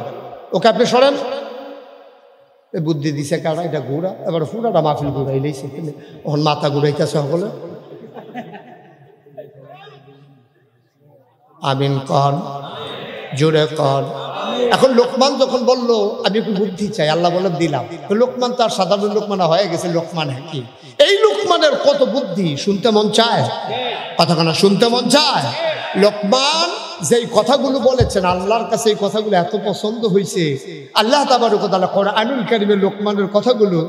ওকে আপনি সরেন। এই বুদ্ধি দিছে কারা? এটা ঘুরা, এবার পুরাটা মাহফিল ঘুরাইলেইছে, ওখান মাথা ঘুরাইতেছে সকলে। আমিন কন, জোরে কন। এখন লোকমান যখন বললো আমি একটু বুদ্ধি চাই, আল্লাহ বলে দিলাম। লোকমান তো আর সাধারণ লোকমান হয়ে গেছে লোকমান হাকিম। এই লোকমানের কত বুদ্ধি, শুনতে মন চায়? কথাখানা শুনতে মন চায়? লোকমান যেই কথাগুলো বলেছেন আল্লাহর কাছে এই কথাগুলো এত পছন্দ হয়েছে, আল্লাহ তাবারক ওয়া তাআলা কোরআনুল কারীমে লোকমানের কথাগুলো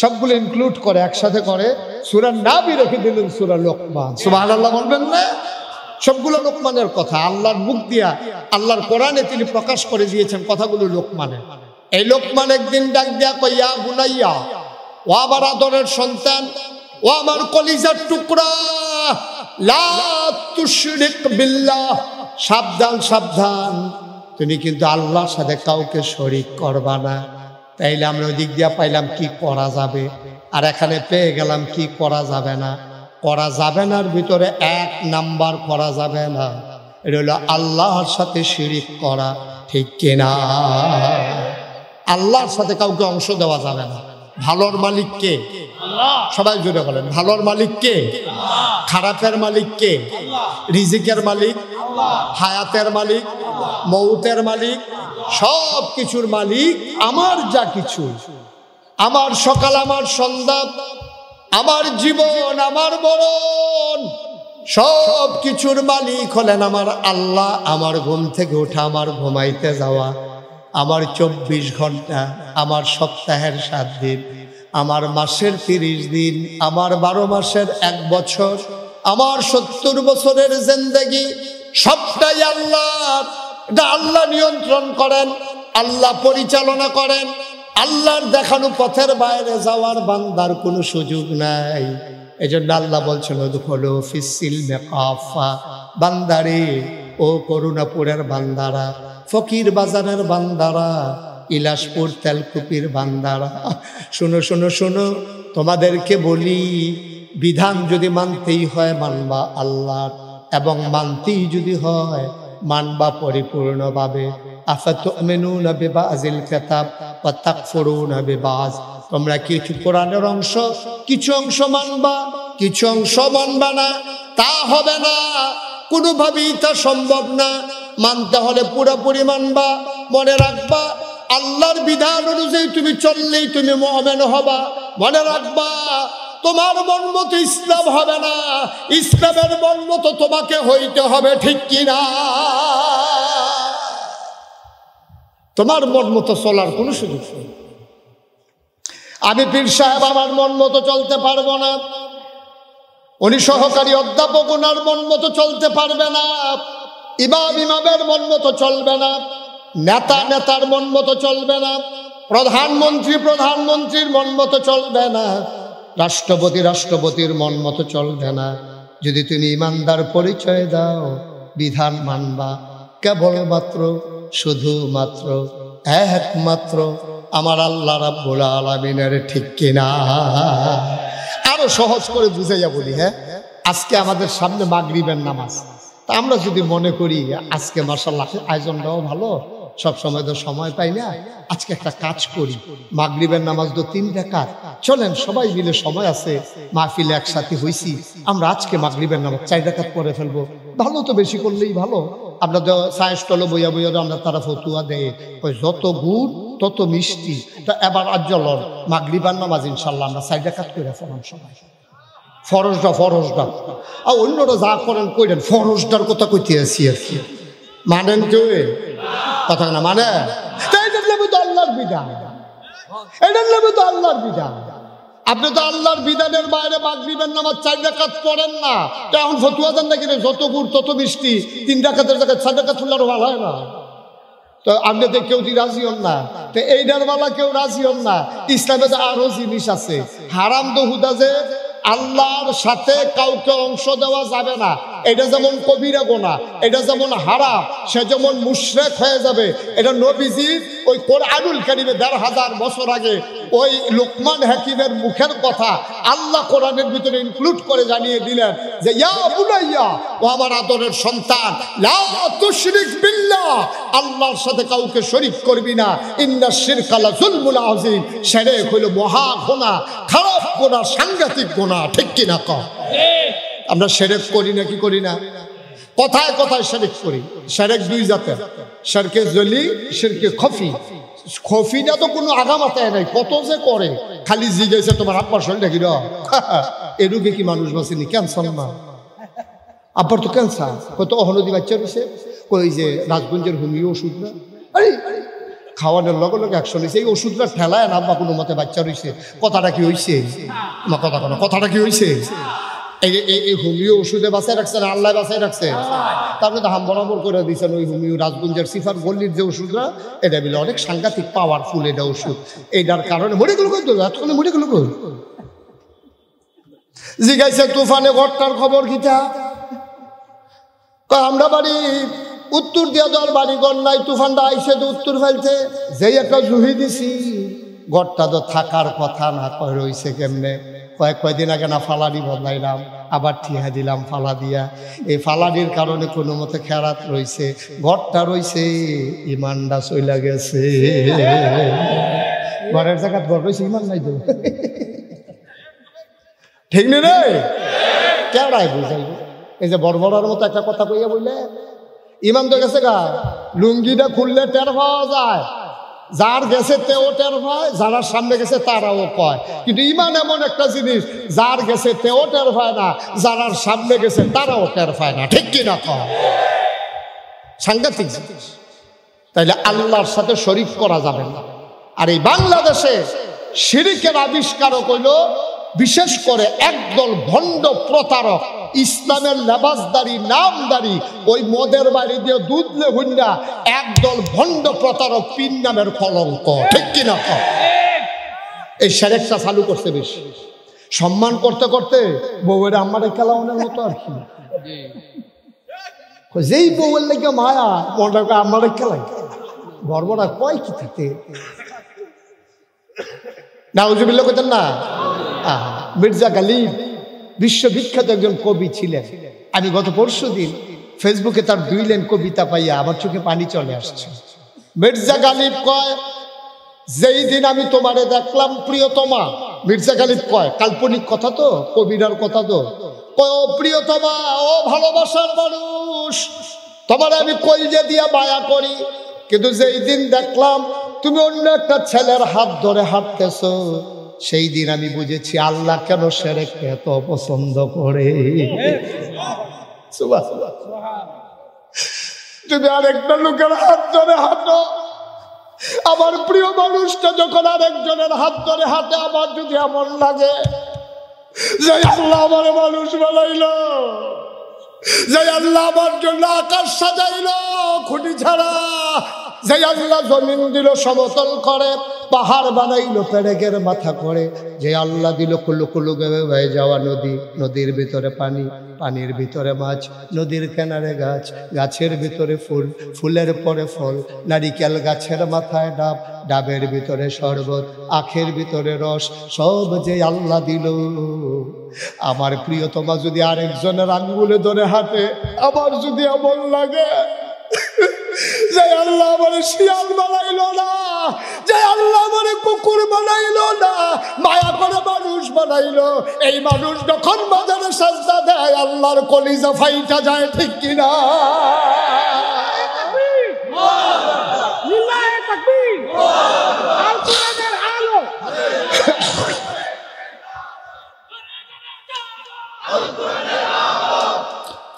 সবগুলো ইনক্লুড করে, একসাথে করে সূরা নাবি রেখে দিলেন সূরা লোকমান। সুবহানাল্লাহ বলবেন না? সবগুলো লোকমানের কথা আল্লাহর মুখ দিয়া, আল্লাহর কোরআনে তিনি প্রকাশ করে দিয়েছেন কথাগুলো লোকমানের। এই লোকমান একদিন ডাক দিয়া কয় ইয়া বুনাইয়া, ও আমার আদরের সন্তান, ও আমার কলিজার টুকরা, লা তুশরিক বিল্লাহ, সাবধান সাবধান, তুমি কিন্তু আল্লাহর সাথে কাউকে শরীক করবা না। তাইলে আমরা ওই দিক দিয়া পাইলাম কি করা যাবে, আর এখানে পেয়ে গেলাম কি করা যাবে না। করা যাবে নার ভিতরে এক নাম্বার করা যাবে না, এটা হলো আল্লাহর সাথে শিরিক করা, ঠিক কিনা? আল্লাহর সাথে কাউকে অংশ দেওয়া যাবে না। ভালোর মালিক কে? সবাই জুড়ে বলেন, ভালোর মালিক কে? খারাপের মালিক কে? রিজিকের মালিক, হায়াতের মালিক, মৌতের মালিক, সব কিছুর মালিক আমার। যা কিছু, আমার সকাল, আমার সন্ধ্যা, আমার জীবন, আমার মরণ, সব কিছুর মালিক হলেন আমার আল্লাহ। আমার ঘুম থেকে ওঠা, আমার ঘুমাইতে যাওয়া, আমার 24 ঘন্টা, আমার সপ্তাহের 7 দিন, আমার মাসের 30 দিন, আমার 12 মাসের 1 বছর, আমার 70 বছরের জিন্দেগি, সবটাই আল্লাহর। এটা আল্লাহ নিয়ন্ত্রণ করেন, আল্লাহ পরিচালনা করেন। আল্লাহর দেখানো পথের বাইরে যাওয়ার বান্দার কোনো সুযোগ নাই। এজন্য আল্লাহ বলছেন ওদখুলু ফিস সিলমি কাফা, বান্দারে, ও করুণাপুরের বান্দারা, ফকির বাজারের বান্দারা, ইলাসপুর তেলকুপির বান্দারা, শোনো শোনো শোনো, তোমাদেরকে বলি, বিধান যদি মানতেই হয় মানবা আল্লাহর, এবং মানতেই যদি হয় মানবা পরিপূর্ণভাবে। আফাতুমিনুনা বিবাযিল কিতাব ওয়া তাকফুরুনা বিবায, তোমরা কিছু কোরআনের অংশ, কিছু অংশ মানবা, কিছু অংশ মানবা না। তা হবে না, কোনোভাবেই তা সম্ভব না। মানতে হলে পুরোপুরি মানবা। মনে রাখবা, আল্লাহর বিধান অনুযায়ী তুমি চললেই তুমি মুমিন হবা। মনে রাখবা, তোমার মন মতো ইসলাম হবে না, ইসলামের মন মতো তোমাকে হইতে হবে, ঠিক কিনা? তোমার মন মতো চলার কোনো সুযোগ নেই। আমি পীর সাহেব আমার মন মতো চলতে পারবো না, উনি সহকারী অধ্যাপক, ওনার মন মতো চলতে পারবে না, ইমাম ইমামের মন মতো চলবে না, নেতা নেতার মন মতো চলবে না, প্রধানমন্ত্রী প্রধানমন্ত্রীর মন মতো চলবে না, রাষ্ট্রপতি রাষ্ট্রপতির মন মতো চলবে না। যদি তুমি ইমানদার পরিচয় দাও, বিধান মানবা কেবলমাত্র, শুধুমাত্র, একমাত্র আমার আল্লাহ রাব্বুল আলামিনের, ঠিক কিনা? আরো সহজ করে বুঝাইয়া বলি, হ্যাঁ, আজকে আমাদের সামনে মাগরিবের নামাজ। তা আমরা যদি মনে করি আজকে মাশাআল্লাহ আয়োজনটাও ভালো, সব সময় তো সময় পাই না, আজকে একটা কাজ করি, মাগরিবের নামাজ তো 3 রাকাত, চলেন সবাই মিলে, সময় আছে, মাহফিলে একসাথে হইছি, আমরা আজকে মাগরিবের নামাজ 4 রাকাত পড়ে ফেলবো। ভালো তো, বেশি করলেই ভালো। আমরা তো চায়ের স্টলে বইয়া বইয়া আমরা তারা ফতুয়া দেয়, ওই যত গুড় তত মিষ্টি। তো এবার আজ চলন মাগরিবের নামাজ ইনশাল্লাহ আমরা 4 রাকাত করে ফেলাম সবাই। ফরজটা আর অন্যরা যা করেন কইলেন, ফরজটার কথা কইতে আছি আর কি, মানেন কেউ কথা না? মানে এটার নামে তো আল্লাহর বিধান, এটার নামে তো আল্লাহর বিধান। আপনি তো আল্লাহর বিধানের বাইরে মাগরিবের নামাজ 4 রাকাত পড়েন না, তো এখন ফতুয়া দেন নাকি যত গুড় তত মিষ্টি, 3 রাকাতের জায়গায় 4 রাকাত পড়লে আরো ভালো হয় না? তো আপনি তো কেউ রাজি হন না, তো এইটার বেলা কেউ রাজি হন না। ইসলামে তো আরো জিনিস আছে, হারাম তো হুদা যে আল্লাহর সাথে কাউকে অংশ দেওয়া যাবে না, এটা যেমন কবিরা গুনাহ, এটা যেমন হারাম, সে যেমন মুশরিক হয়ে যাবে। এটা নবীজি ওই কোরআনুল কারীমে ১৫০০ বছর আগে ওই লোকমান হাকিমের মুখের কথা আল্লাহ কোরআনের ভিতরে ইনক্লুড করে জানিয়ে দিলেন যে ইয়া বুনাইয়া, ও আমার আদরের সন্তান, লা তুশরিক বিল্লাহ, আল্লাহর সাথে কাউকে শরীক করবি না, ইন্নাশ শিরকা লাযুলমুন আযীম, শিরক হলো মহা গুনাহ, খারাপ গুনাহ, সাংঘাতিক গুনাহ। ঠিক কিনা কও? আমরা শিরক করি না কি করি না? কথায় কথায় শিরক করি। শিরক 2 জাতের, শিরকে জলি, শিরকে খফি। খফিটা তো কোনো আগামাতায় নাই, কত যে করে, খালি জিজ্ঞাসা তোমার আব্বার শরীরটা কি এ রোগে কি মানুষ বাঁচেনি? ক্যান্সার না, আব্বার তো ক্যান্সার, কত অহনদী বাচ্চা রয়েছে, কই যে রাজগঞ্জের হোমিও ওষুধ না, আরে খাওয়ানোর লগে লগে অ্যাকশন হয়েছে, এই ওষুধটা ঠেলায় না আব্বা কোনো মতে বাচ্চা রয়েছে। কথাটা কি হয়েছে? আমার কথা কোনো, কথাটা কি হয়েছে? এই হোমিও ওষুধে বাঁচায় রাখছে না আল্লাহ বাঁচায় রাখছে? তারপরে তো হাম বরাবর করে দিয়েছেন ওই হোমিও রাজগঞ্জের সিফার গল্লির যে ওষুধরা, এটা বলে অনেক সাংঘাতিক পাওয়ারফুল এটা ওষুধ। এইটার কারণে মরে গেল, এতক্ষণে মরে গেল। জিজ্ঞাসা তুফানে ঘরটার খবর কিটা? আমরা বাড়ি উত্তর দিয়া দল, বাড়ি ঘর নাই, তুফানটা আইসে তো উত্তর ফেলছে, যেই একটা জুহি দিছি, ঘরটা তো থাকার কথা না, কয় রইছে কেমনে? কয়েকদিন আগে না ফালাডি বদলাইলাম, আবার ঠিয়া দিলাম ফালা দিয়া, এই ফালাডির কারণে কোনো মতে খেরাত রইছে, ঘরটা রইছে, ইমানটা চইলা গেছে। ঘরের জায়গা ঘর রয়েছে, ইমান নাই তো, ঠিক নেই রে? কেডাই বুঝাইব? এই যে বড়বড়ার মতো একটা কথা কইয়া বললে ইমান তো গেছে গা, লুঙ্গিটা খুললে টের পাওয়া যায়, যার গেছে তেও টের পায়, যারা সামনে গেছে তারাও কয়। কিন্তু ইমান এমন একটা জিনিস, যার গেছে তেও টের পায় না, যারা সামনে গেছে তারাও টের পায় না। ঠিক কিনা কয়? সাংঘাতিক জিনিস। তাইলে আল্লাহর সাথে শরীক করা যাবে না। আর এই বাংলাদেশে শিরকের আবিষ্কারক হইল বিশেষ করে একদল ভণ্ড প্রতারক, ইসলামের লেবাসদারি নামদারি, ওই মদের বাড়ি দিয়ে দুধ লেহুন্ডা একদল ভণ্ড প্রতারক, পীর নামের কলঙ্ক। ঠিক কিনা? এই শিরকটা চালু করছে বেশি, সম্মান করতে করতে বউয়ের আমারে খেলাওনের মতো আর কি, যেই বউয়ের লেগে মায়া মনটাকে আমারে খেলাই, বর্বরা কয় কি থাকে নাউজুবিল্লাহ কইতেন না? মির্জা গালিব বিশ্ববিখ্যাত একজন কবি ছিলেন। আমি গত পরশুদিন ফেসবুকে তার 2 লাইন কবিতা পাইয়া আমার চোখে পানি চলে আসছে। মির্জা গালিব কয়, যেই দিন আমি তোমারে দেখলাম প্রিয়তমা, মির্জা গালিব কয়, কাল্পনিক কথা তো, কবিরার কথা তো, কয় ও প্রিয়তমা, ও ভালোবাসার মানুষ, তোমারে আমি কলজে দিয়া মায়া করি, কিন্তু যেই দিন দেখলাম তুমি অন্য একটা ছেলের হাত ধরে হাঁটতেছো, সেই দিন আমি বুঝেছি আল্লাহ কেন শিরককে এত পছন্দ করে। তুমি আরেকটা লোকের হাত ধরে হাঁটো, আমার প্রিয় মানুষটা যখন আরেকজনের হাত ধরে হাঁটে, আমার যদি এমন লাগে যে আল্লাহ আমার মানুষ বানাইলো, যে আল্লাহ আমার জন্য আকাশ সাজাইলো খুঁটি ছাড়া, যে আল্লাহ জমিন দিল সমতল করে, পাহাড় বানাইলো পেরেকের মাথা করে, যে আল্লাহ দিল কুলু কুলু হয়ে যাওয়া নদী, নদীর ভিতরে পানি, পানির ভিতরে মাছ, নদীর কিনারে গাছ, গাছের ভিতরে ফুল, ফুলের পরে ফল, নারিকেল গাছের মাথায় ডাব, ডাবের ভিতরে শরবত, আখের ভিতরে রস, সব যে আল্লাহ দিল। আমার প্রিয়তমা যদি আরেকজনের আঙ্গুলে ধরে হাঁটে, আমার যদি এমন লাগে যে আল্লাহ আমারে শিয়াল বানাইলো না, যে আল্লাহ আমারে কুকুর বানাইলো না, মায়া করে মানুষ বানাইলো। এই মানুষ যখন মাজারে সাজদা দেয় আল্লাহর কলিজা ফাইটা যায়, ঠিক কিনা?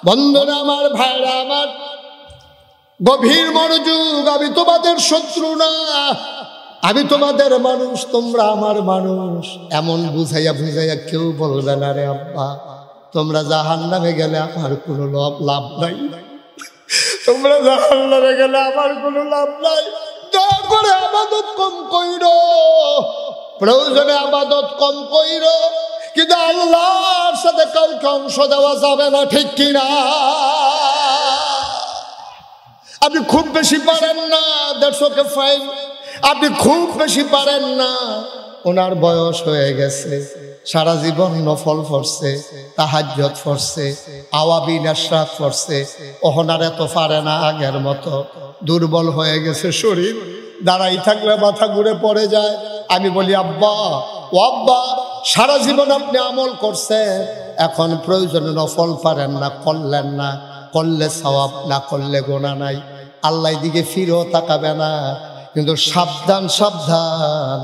বন্ধুরা আমার, ভাইরা আমার, গভীর মনোযোগ। আমি তোমাদের শত্রু না, আমি তোমাদের মানুষ, তোমরা আমার মানুষ। এমন বুঝাইয়া বুঝাইয়া কেউ বলবে না রে আব্বা তোমরা জাহান্নামে গেলে আমার কোনো লাভ নাই, তোমরা জাহান্নামে গেলে আমার কোনো লাভ নাই। দয়া করে আবাদত কম কইরো, প্রয়োজনে আবাদত কম কইরো, কিন্তু আল্লাহর সাথে কাউকে অংশ দেওয়া যাবে না, ঠিক কিনা? আপনি খুব বেশি পারেন না, দ্যাটস ওকে ফাইন। আপনি খুব বেশি পারেন না, ওনার বয়স হয়ে গেছে, সারা জীবন নফল পড়ছে, তাহাজ্জুদ পড়ছে, আওয়াবিন ইশরাক পড়ছে, ওহনার এত পারে না আগের মতো, দুর্বল হয়ে গেছে শরীর, দাঁড়াই থাকলে মাথা ঘুরে পড়ে যায়। আমি বলি আব্বা, ও আব্বা, সারা জীবন আপনি আমল করছেন, এখন প্রয়োজনে নফল পারেন না, করলেন না, করলে সওয়াব, না করলে গোনা নাই, আল্লাহ দিকে ফিরেও তাকাবে না। কিন্তু সাবধান সাবধান,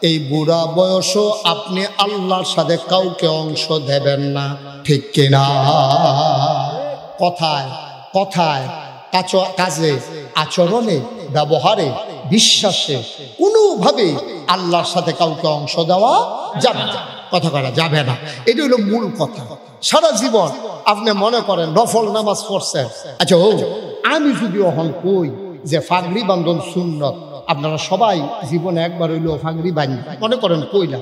এই বুড়া বয়সও আপনি আল্লাহর সাথে কাউকে অংশ দেবেন না, ঠিক কিনা? কথায় কথায়, কাজে, আচরণে, ব্যবহারে, বিশ্বাসে কোনোভাবে আল্লাহর সাথে কাউকে অংশ দেওয়া যাবে না, কথা করা যাবে না। এটা হলো মূল কথা। সারা জীবন আপনি মনে করেন নফল নামাজ পড়ছেন, আচ্ছা ও আমি যদি অহন কই যে ফাগড়ি বান্ধন সুন্নত, আপনারা সবাই জীবনে একবার হইলেও ফাগড়ি বান্ধি, মনে করেন কইলা,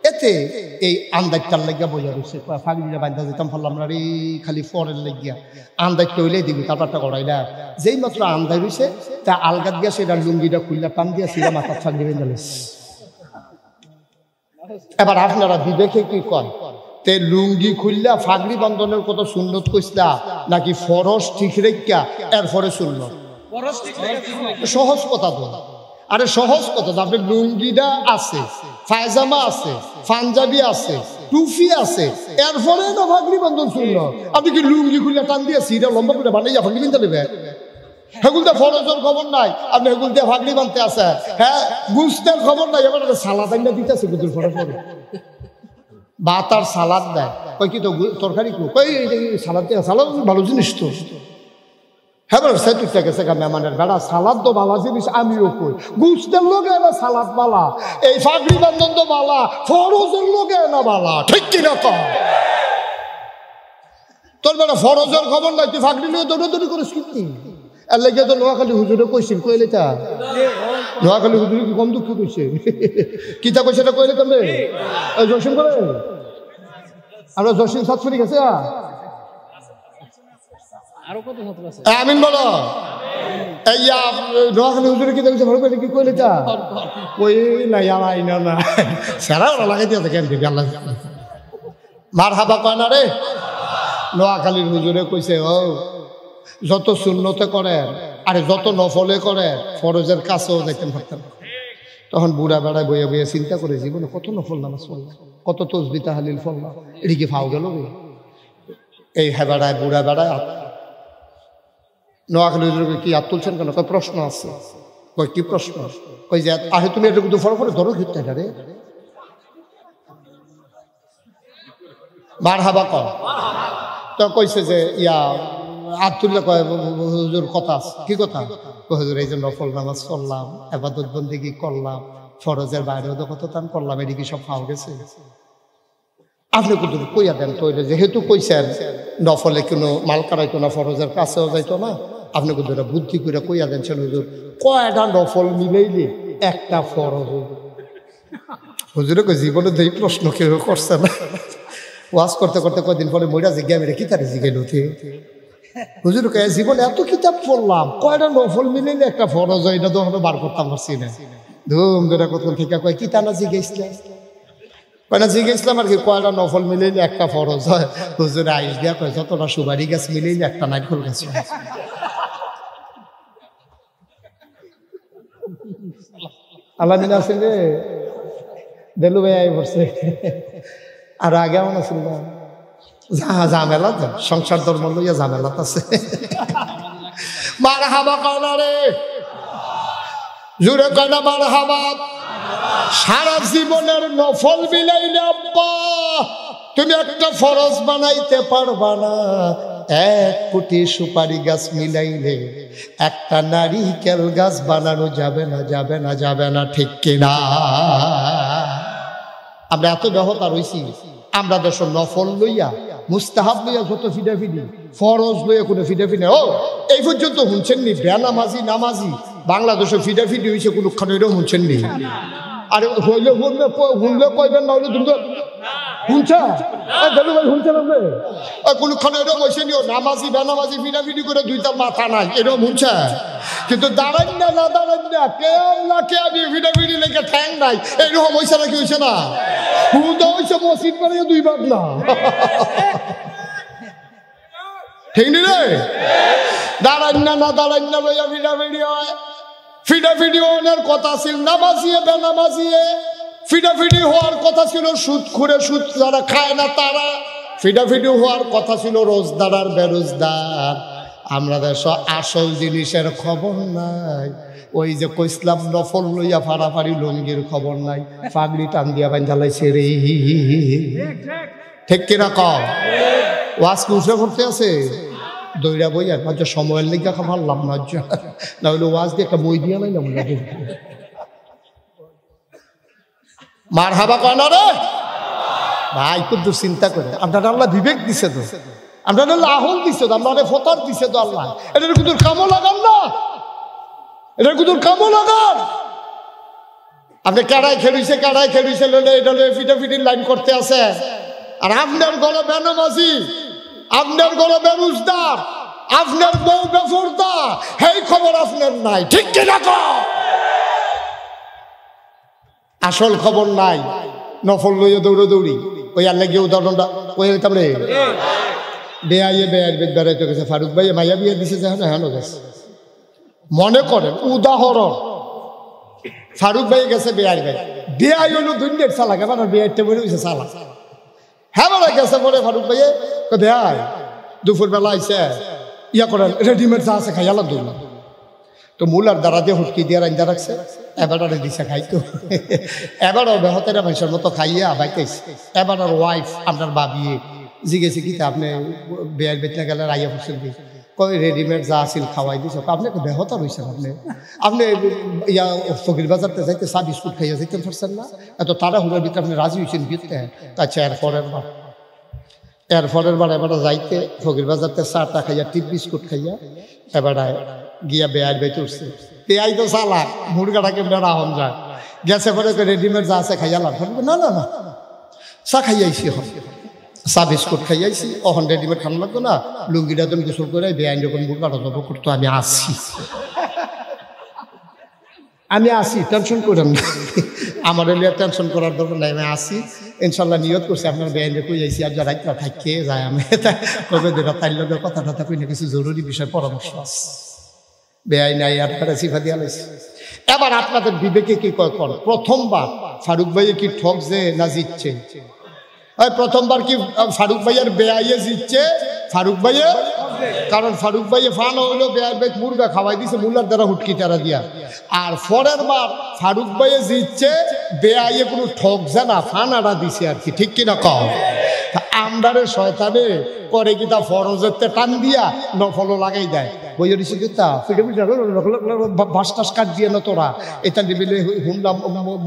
এতে এই আন্দাজটার লাগিয়া বোঝা রয়েছে, ফাগড়িটা বান্ধা যেতাম ফেললাম না রে, খালি ফরের লাগিয়া আন্দাজটা হইলেই দিবি, তারপরটা করাইলা। যেই মাত্র আন্দাজ হয়েছে তা আলগাত গিয়া সেটা লুঙ্গিটা খুললা টান দিয়া সেটা মাথার ফাগড়ি বেঁধে। এবার আপনারা বিবেকে কি কয়, তে লুঙ্গি খুললা ফাগড়ি বন্ধনের কত সুন্নত কইসলা নাকি ফরজ ঠিক রেখা এরপরে সুন্নত? সহজ কথা তো, আরে সহজ কথা তো। আপনার লুঙ্গিটা আছে, পায়জামা আছে, পাঞ্জাবি আছে, টুপি আছে, এরপরে না ফাগড়ি বন্ধন সুন্নত। আপনি কি লুঙ্গি খুললা টান দিয়ে সিটা লম্বা করে বানাইয়া ফাগড়ি বানতে দেবে? হেগুলতে ফরজের খবর নাই, আপনি হেগুলতে ফাগড়ি বানতে আছে। হ্যাঁ, গুস্তের খবর নাই, এবার সালাদ আইনা দিতেছে গুজুর ফরজ করে ভাত আর সালাদ দেয়। কই কি তো তরকারি কই সালাদ দেয়, সালাদ ভালো জিনিস তো। হ্যাঁ বলো সেতুটা গেছে গা মেহমানের বেড়া, সালাদ তো বালা জিনিস, আমিও কই গুস্তের লোকে না সালাদ বালা, এই ফাগড়ি বান্ধন তো বালা, ফরজের লোকে না বালা, ঠিক কিনা কর? তোর বেড়া ফরজের খবর নাই, তুই ফাগড়ি নিয়ে দৌড়াদৌড়ি করিস কি? আর লেগে তো নোয়াখালী হুজুরে কইছিল, কইলে তা নোয়াখালী হুজুরে কি কম দুঃখ কইছে? কিতা কইছে এটা কইলে তুমি জসিম করে আমরা জসিম সাতফুরি গেছে আমিন বলো। নোয়াখালী হুজুরে কিতা কইছে ভালো করে কি কইলে তা কই নাই আলাই না না সারা ওরা লাগাই দিয়েছে কেন দিবি আল্লাহ মার হাবা কয় না রে। নোয়াখালীর হুজুরে কইছে ও যত সুন্নতে করে আরে যত নফলে করে ফরজের কাছেও যাইতেন পারতেন। তখন বুড়া বেড়ায় বইয়া বইয়া চিন্তা করে জীবনে কত নফল নামাজ পড়লাম, কত তসবিহ তাহলিল পড়লাম, এদিকে ফাও গেল। এই হ্যাঁ বেড়ায় বুড়া বেড়ায় নোয়াখালী কি হাত তুলছেন কেন? কয় প্রশ্ন আছে। কই কি প্রশ্ন? কই যে আহে তুমি এটা কিন্তু ফলো করে ধরো ঘিরতে রে মার হাবা কর। তো কইছে যে ইয়া আব্দুল্লাহ কয় হুজুর কথা আছে। কি কথা? হুজুর এই যে নফল নামাজ পড়লাম, ইবাদত বন্দেগী করলাম, ফরজের বাইরেও তো কত দান করলাম, এদিকে সব ফাও গেছে। আপনি কিন্তু কইয়া দেন তো, যেহেতু কইছেন নফলে কোনো মাল কারাইতো না, ফরজের কাছেও যাইতো না, আপনি কিন্তু এটা বুদ্ধি করে কইয়া দেন হুজুর কয়টা নফল মিলাইলে একটা ফরজ। হুজুরে কই জীবনে তো এই প্রশ্ন কেউ করছে না। ওয়াজ করতে করতে কয়দিন পরে মইরা জিজ্ঞা মেরে কি তারে জিজ্ঞাইল হুজুর কে জীবনে এত কিতাব পড়লাম, কয়টা নফল মিলাইলে একটা ফরজ হয়, এটা তো বার করতাম পারছি না। ধুম ধরে কত থেকে কয় কি তা না জিজ্ঞাসলাম, কয়টা জিজ্ঞাসলাম আর কি কয়টা নফল মিলাইলে একটা ফরজ হয়। হুজুর আইস দিয়া কয় যতটা সুবারি গাছ মিলাইলে একটা নারকেল গাছ হয়। আলামিন আছেন রে, দেলু ভাই আই পড়ছে। আর আগে এমন আছিল না, ঝামেলা সংসার ধর্ম লইয়া ঝামেলা আছে। মারহাবা কওনা রে, জুড়ে কয়না মারহাবা। সারা জীবনের নফল বিলাইলে আব্বা তুমি একটা ফরজ বানাইতে পারবা না। 1 কোটি সুপারি গাছ মিলাইলে একটা নারিকেল গাছ বানানো যাবে না, যাবে না, যাবে না, ঠিক কিনা? আমরা এত ব্যবহার হইছি, আমরা দেশ নফল লইয়া মুস্তাহাব লইয়া যত ফিডাফিডি, ফরজ লইয়া কোনো ফিডাফিডি। ও এই পর্যন্ত শুনছেন নি বেনামাজি নামাজি বাংলাদেশে ফিডাফিডি হয়েছে কোনখানে? এরকম শুনছেন নি? আরে হইলে শুনলে কইবেন না, হইলে তুমি শুনছা দেলু ভাই, শুনছেন আপনি? কোনখানে এরকম হয়েছে নিও নামাজি বেনামাজি ফিডাফিডি করে দুইটার মাথা নাই, এরকম শুনছে। কিন্তু দাঁড়ান না, না দাঁড়ান না, কে আমি ফিডাফিডি লেগে ঠ্যাং নাই, এইরকম হয়েছে নাকি? হয়েছে না? হুদা হয়েছে মসজিদ বানিয়ে 2 ভাগ না, ঠিক নি রে? দাঁড়ান না, না দাঁড়ান না লইয়া ফিডাফিডি হয়। ফিডাফিডি হওয়ার কথা ছিল নামাজিয়ে বেনামাজিয়ে, ফিডাফিডি হওয়ার কথা ছিল সুদ খুঁড়ে, সুদ যারা খায় না তারা। ফিডাফিডি হওয়ার কথা ছিল রোজদার আর বেরোজদার। আমরা দেশ আসল জিনিসের খবর নাই। ওই যে কইসলাম নফল লইয়া ফাড়াফাড়ি লঙ্গির খবর নাই, পাগড়ি টান দিয়া বাঁধালাইছে রে, ঠিক কিনা কম? ওয়াজ কুসে করতে আছে দৈরা বই আর মাঝে সময়ের লেগে পারলাম না, না হইলে ওয়াজ দিয়ে একটা বই দিয়ে নাইলাম। মার হাবা কয়না রে ভাই, কিন্তু চিন্তা করে আপনার আল্লাহ বিবেক দিছে তো, আপনার আল্লাহ আহল দিছে তো, আপনার ফতার দিছে তো আল্লাহ। এটার কিন্তু কামও লাগান না, এটার কিন্তু কামও লাগান। আপনি কাড়াই খেলুইছে লইলে এটা ফিটাফিটির লাইন করতে আছে, আর আপনার গলা বেনামাজি, আপনার গলা বেরুজদার, আপনার বউ বেফরদা, এই খবর আপনার নাই, ঠিক কিনা? আসল খবর নাই, নফল লইয়া দৌড়ি। ওই আল্লাহ গিয়ে উদাহরণটা ওই হইতাম রে, বেআইয়ে বেআইয়ের বেদ বেড়াইতে গেছে, ফারুক ভাই মাইয়া বিয়ে দিছে, যেন হেন গেছে। মনে করেন উদাহরণ, ফারুক ভাই গেছে বেআই ভাই, বেআই হইল দুনিয়ার চালাক, এবার বেআইটা বলে হয়েছে চালাক। হ্যাঁ বলে গেছে বলে ফারুক ভাইয়ে, বেআই দুপুর বেলা আইসে ইয়া করেন রেডিমেড যা আছে খাইয়ালাম দুই না, তো মূলার দ্বারা দিয়ে হুটকি দিয়ে রান্দা রাখছে, এবারে দিছে খাইতো। এবারও বেহতের মানুষের মতো খাইয়া বাইতেছে। এবার আর ওয়াইফ আপনার বাবিয়ে জিজ্ঞেসে কি আপনি বেয়ার বেতনে গেলে রাইয়া ফুসেন দি, কই রেডিমেড যা আছিল খাওয়াই দিছ, আপনি বেহতা রয়েছেন, আপনি ইয়া ফকির বাজারতে যাইতে চা বিস্কুট খাইয়া যাইতে পারছেন না, এত তারা হুড়ার ভিতরে আপনি রাজি হয়েছেন বিয়েতে। আচ্ছা এরপরের বার এবার যাইতে ফকির বাজারতে চাটা খাইয়া টিপ বিস্কুট খাইয়া এবার গিয়া বেয়ার বেঁচে উঠছে। পেঁয়াই তো চালাক, মুরগাটা কেমন রাহন যায়, গেছে পরে রেডিমেড যা আছে খাইয়া লাভ, না না না চা খাইয়াইছি, এখন চা বিস্কুট খাইয়াইছি, এখন রেডিমেড খান লাগতো না, লুঙ্গিটা তুমি গোসল করে বেআইন যখন মুরগাটা জব করতো, আমি আসি টেনশন করেন না, আমার এলিয়া টেনশন করার দরকার নাই, আমি আসি ইনশাল্লাহ নিয়ত করছি আপনার বেআইনে কই যাইছি, আর যারা থাকতে যায় আমি তবে যেটা তাই লোক কথাটা কই না, কিছু জরুরি বিষয় পরামর্শ আছে, বেআই নাই আর সিফা দিয়া লাইছে। এবার আপনাদের বিবেকে কি কয় কর, প্রথমবার ফারুক ভাইয়ে কি ঠকছে না জিতছে? প্রথমবার কি ফারুক ভাইয়ের বেআইয়ে জিতছে? ফারুক ভাইয়ে, কারণ ফারুক ভাইয়ে ফান হইলো বেআই ভাই মুরগা খাওয়াই দিছে মুলার দ্বারা হুটকি তারা দিয়া। আর পরের বার ফারুক ভাইয়ে জিতছে, বেআইয়ে কোনো ঠকছে না, ফানাটা দিছে আর কি, ঠিক কিনা কও? আমদারে শয়তানে করে কি তা ফরজের টান দিয়া নফলও লাগাই দেয়, বইয়া দিছে কিতা বাস টাস কাট দিয়ে না তোরা, এটা নিবিলে হুমলা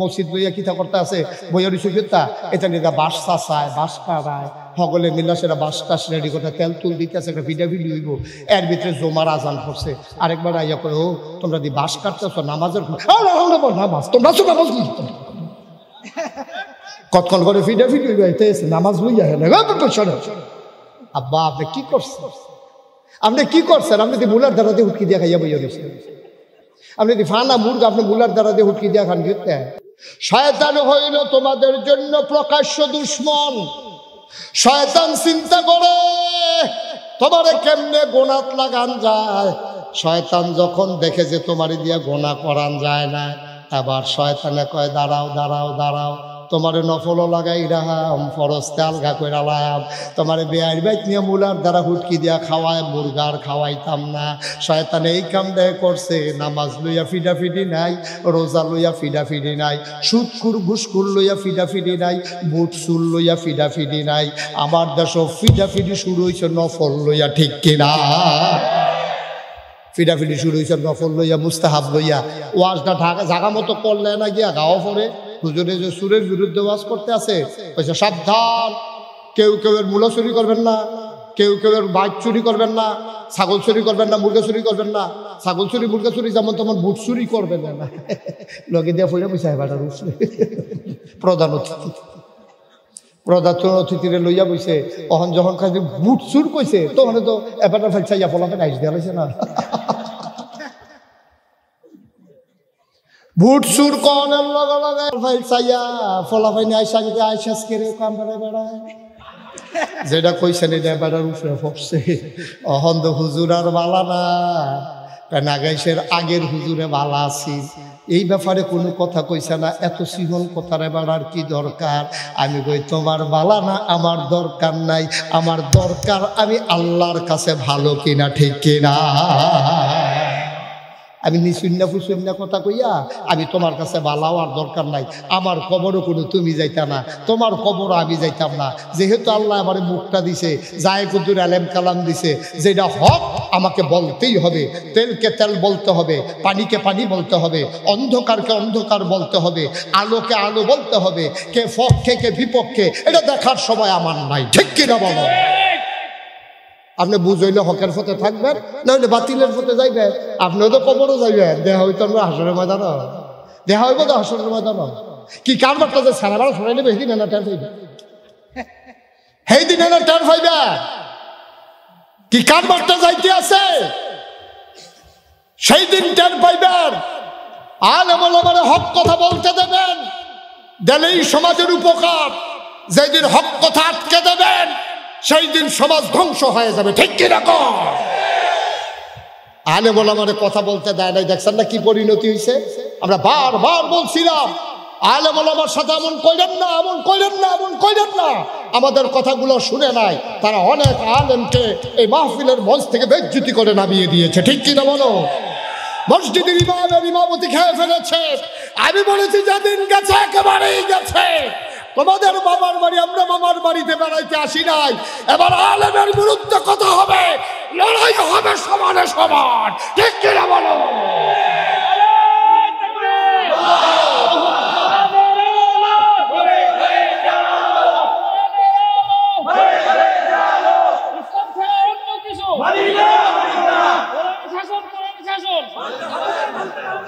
মসজিদ বইয়া কিতা করতে আছে, বইয়া দিছে কিতা এটা নিয়ে বাস চাষায় বাস কাটায়, সকলে মিলা সেটা বাস টাস রেডি করতে তেল তুল দিতে আছে, একটা ভিডিও হইব, এর ভিতরে জমার আজান করছে, আরেকবার আইয়া করে ও তোমরা দি বাস কাটতেছ নামাজের নামাজ তোমরা নামাজ কতক্ষণ করে ভিডিও হইতে নামাজ লইয়া হেলে আব্বা আপনি কি করছেন, আপনি কি করছেন? আপনি দি মুলার দ্বারা দিয়ে হুটকি দিয়া খাইয়া বইয়া গেছেন, আপনি দি ফানা মুরগা আপনি মুলার দ্বারা দিয়ে হুটকি দিয়া খান গিয়ে। শয়তান হইল তোমাদের জন্য প্রকাশ্য দুশ্মন। শয়তান চিন্তা করে তোমারে কেমনে গোনাত লাগান যায়। শয়তান যখন দেখে যে তোমারে দিয়া গোনা করান যায় না, এবার শয়তানে কয় দাঁড়াও দাঁড়াও দাঁড়াও, তোমার নফলও লাগাই রাহাম, ফরজতে আলগা করে লাম, তোমার বেয়ার বাইক নিয়ে মুলার দ্বারা হুটকি দিয়া খাওয়ায়, মুরগার খাওয়াইতাম না। শয়তানে এই কাম দেয় করছে, নামাজ লইয়া ফিডাফিডি নাই, রোজা লইয়া ফিডাফিডি নাই, সুদকুর ঘুসকুর লইয়া ফিডাফিডি নাই, বুট চুল লইয়া ফিডাফিডি নাই। আমার দেশ ফিডাফিডি শুরু হয়েছে নফল লইয়া, ঠিক কিনা? ফিডাফিডি শুরু হয়েছে নফল লইয়া, মুস্তাহাব লইয়া। ওয়াজটা ঢাকা জাগা মতো করলে না গিয়া গাও পরে হুজুরে যে সুরের বিরুদ্ধে ওয়াজ করতে আছে, বলছে সাবধান, কেউ কেউ এর মূলা চুরি করবেন না, কেউ কেউ এর বাইক চুরি করবেন না, ছাগল চুরি করবেন না, মুরগা চুরি করবেন না। ছাগল চুরি মুরগা চুরি যেমন তেমন বুট চুরি করবেন না। লগে দিয়া পড়ে বসে বাটার উঠছে প্রধান অতিথি, প্রধান অতিথিরে লইয়া বসে। অহন যখন খাই বুট চুর কইছে তখন তো এবার ফেলছাইয়া ফলাফে নাইস দেওয়া হয়েছে না। বুট সুর কনের লগে লগে ফাইলছাইয়া ফলাফাইনি আইসাস করে কামড়ে বেড়ায়। যেটা কইছেন এটা বেড়ার উপরে পড়ছে। অহন্দ হুজুর আর বালা না, নাগাইশের আগের হুজুরে বালা আছি, এই ব্যাপারে কোনো কথা কইছে না। এত সিহন কথার বেড়ার কি দরকার? আমি কই তোমার বালা না, আমার দরকার নাই, আমার দরকার আমি আল্লাহর কাছে ভালো কিনা, ঠিক কিনা? আমি নিশুন্না ফুসুন্না কথা কইয়া আমি তোমার কাছে বালাও আর দরকার নাই, আমার কবরও কোনো তুমি যাইতা না, তোমার কবরও আমি যাইতাম না। যেহেতু আল্লাহ আমার মুখটা দিছে, যায় কুদুর আলেম কালাম দিছে, যেটা হক আমাকে বলতেই হবে। তেলকে তেল বলতে হবে, পানিকে পানি বলতে হবে, অন্ধকারকে অন্ধকার বলতে হবে, আলোকে আলো বলতে হবে। কে পক্ষে কে বিপক্ষে এটা দেখার সময় আমার নাই, ঠিক কিনা বলো? আপনি বুঝইলে হকের পথে থাকবেন, নাহলে বাতিলের পথে যাইবেন। আপনিও তো কবরও যাইবেন, দেখা হইতো আমরা হাসরের ময়দান, দেখা হইব তো হাসরের ময়দান। কি কারবারটা যে সারা বেলা সরাই নেবে, সেই দিন না টের পাইবে, সেই দিন না টের পাইবে কি কারবারটা যাইতে আছে, সেই দিন টের পাইবেন। আলেম ওলামারে হক কথা বলতে দেবেন, দিলেই সমাজের উপকার। যেদিন হক কথা আটকে দেবেন সেই দিন সমাজ ধ্বংস হয়ে যাবে, ঠিক কি রকম? আলেম ওলামারে কথা বলতে দেয় নাই, দেখছেন না কি পরিণতি হয়েছে? আমরা বারবার বলছিলাম আলেম ওলামার সাথে এমন কইলেন না, এমন কইলেন না, এমন কইলেন না। আমাদের কথাগুলো শুনে নাই, তারা অনেক আলেমকে এই মাহফিলের মঞ্চ থেকে বেজ্জতি করে নামিয়ে দিয়েছে, ঠিক কিনা বলো? মসজিদের ইমামের ইমামতি খেয়ে ফেলেছে। আমি বলেছি যেদিন গেছে একেবারেই গেছে। তোমাদের বাবার বাড়ি, আমরা মামার বাড়িতে বেড়াইতে আসি নাই। এবার আলেমের বিরুদ্ধে কথা হবে, লড়াই হবে সমানে সমান, ঠিক কিনা বলো?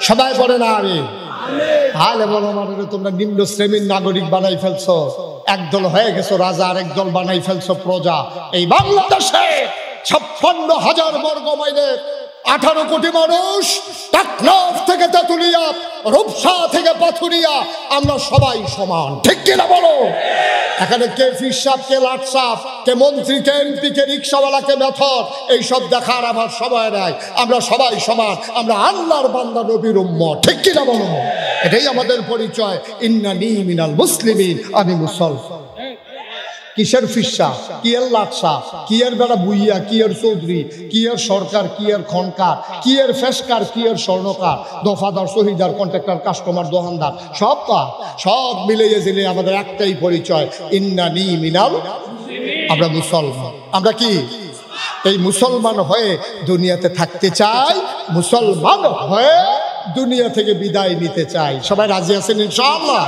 সবাই পড়ে না আমি আলেম ওলামারে তোমরা নিম্ন শ্রেণীর নাগরিক বানাই ফেলছো, একদল হয়ে গেছো রাজা, আর একদল বানাই ফেলছো প্রজা। এই বাংলাদেশে 56,000 বর্গ মাইলে 18 কোটি মানুষ, টেকনাফ থেকে তেতুলিয়া, রূপসা থেকে পাথুরিয়া, আমরা সবাই সমান, ঠিক কিনা বলো? এখানে কে ফির সাপ, কে লাট সাপ, কে মন্ত্রী, কে এমপি, কে রিক্সাওয়ালা, কে মেথর, এইসব দেখার আমার সময় নাই। আমরা সবাই সমান, আমরা আল্লাহর বান্দা, নবীর উম্মত, ঠিক কিনা বলো? এটাই আমাদের পরিচয়। ইন্নানি মিনাল মুসলিমিন, আমি মুসলমান। কিসের ফিসা, কি এর লাটসা, কি এর বেড়া বুইয়া, কি এর চৌধুরী, কি এর সরকার, কি এর খনকার, কি এর ফেসকার, কি এর স্বর্ণকার, দফাদার, শহীদার, কন্ট্রাক্টর, কাস্টমার, দোকানদার, সব সব মিলিয়ে জিলে আমাদের একটাই পরিচয়, ইন্নানি মিনাল, আমরা মুসলমান। আমরা কি এই মুসলমান হয়ে দুনিয়াতে থাকতে চাই, মুসলমান হয়ে দুনিয়া থেকে বিদায় নিতে চাই। সবাই রাজি আছেন ইনশাআল্লাহ?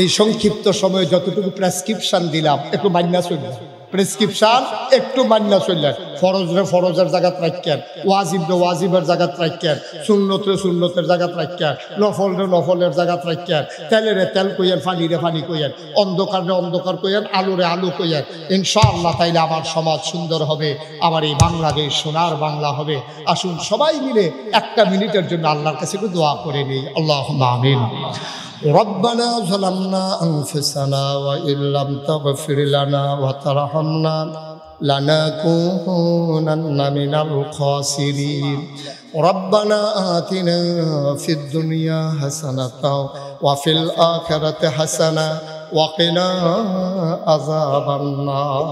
এই সংক্ষিপ্ত সময়ে যতটুকু প্রেসক্রিপশন দিলাম একটু মান্না চললেন, প্রেসক্রিপশন একটু মান্না চললেন। ফরজরে ফরজের জায়গাত রাখেন, ওয়াজিবরে ওয়াজিবের জায়গাত রাখেন, সুন্নতরে সুন্নতের জায়গাত রাখেন, নফলরে নফলের জায়গাত রাখেন, তেলেরে তেল কইয়েন, পানিরে পানি কইয়েন, অন্ধকারে অন্ধকার কইয়েন, আলোরে আলো কইয়েন। ইনশাআল্লাহ তাইলে আমার সমাজ সুন্দর হবে, আমার এই বাংলাদেশ সোনার বাংলা হবে। আসুন সবাই মিলে একটা মিনিটের জন্য আল্লাহর কাছে একটু দোয়া করে নিই। আল্লাহুম্মা আমিন। ربنا ظلمنا أنفسنا وإن لم تغفر لنا وترحمنا لنكونن من الخاسرين রব্বানা আতিনা ফিদ দুনিয়া হাসানাতাও ওয়া ফিল আখিরাতি হাসানা ওয়া কিনা আযাবান নার।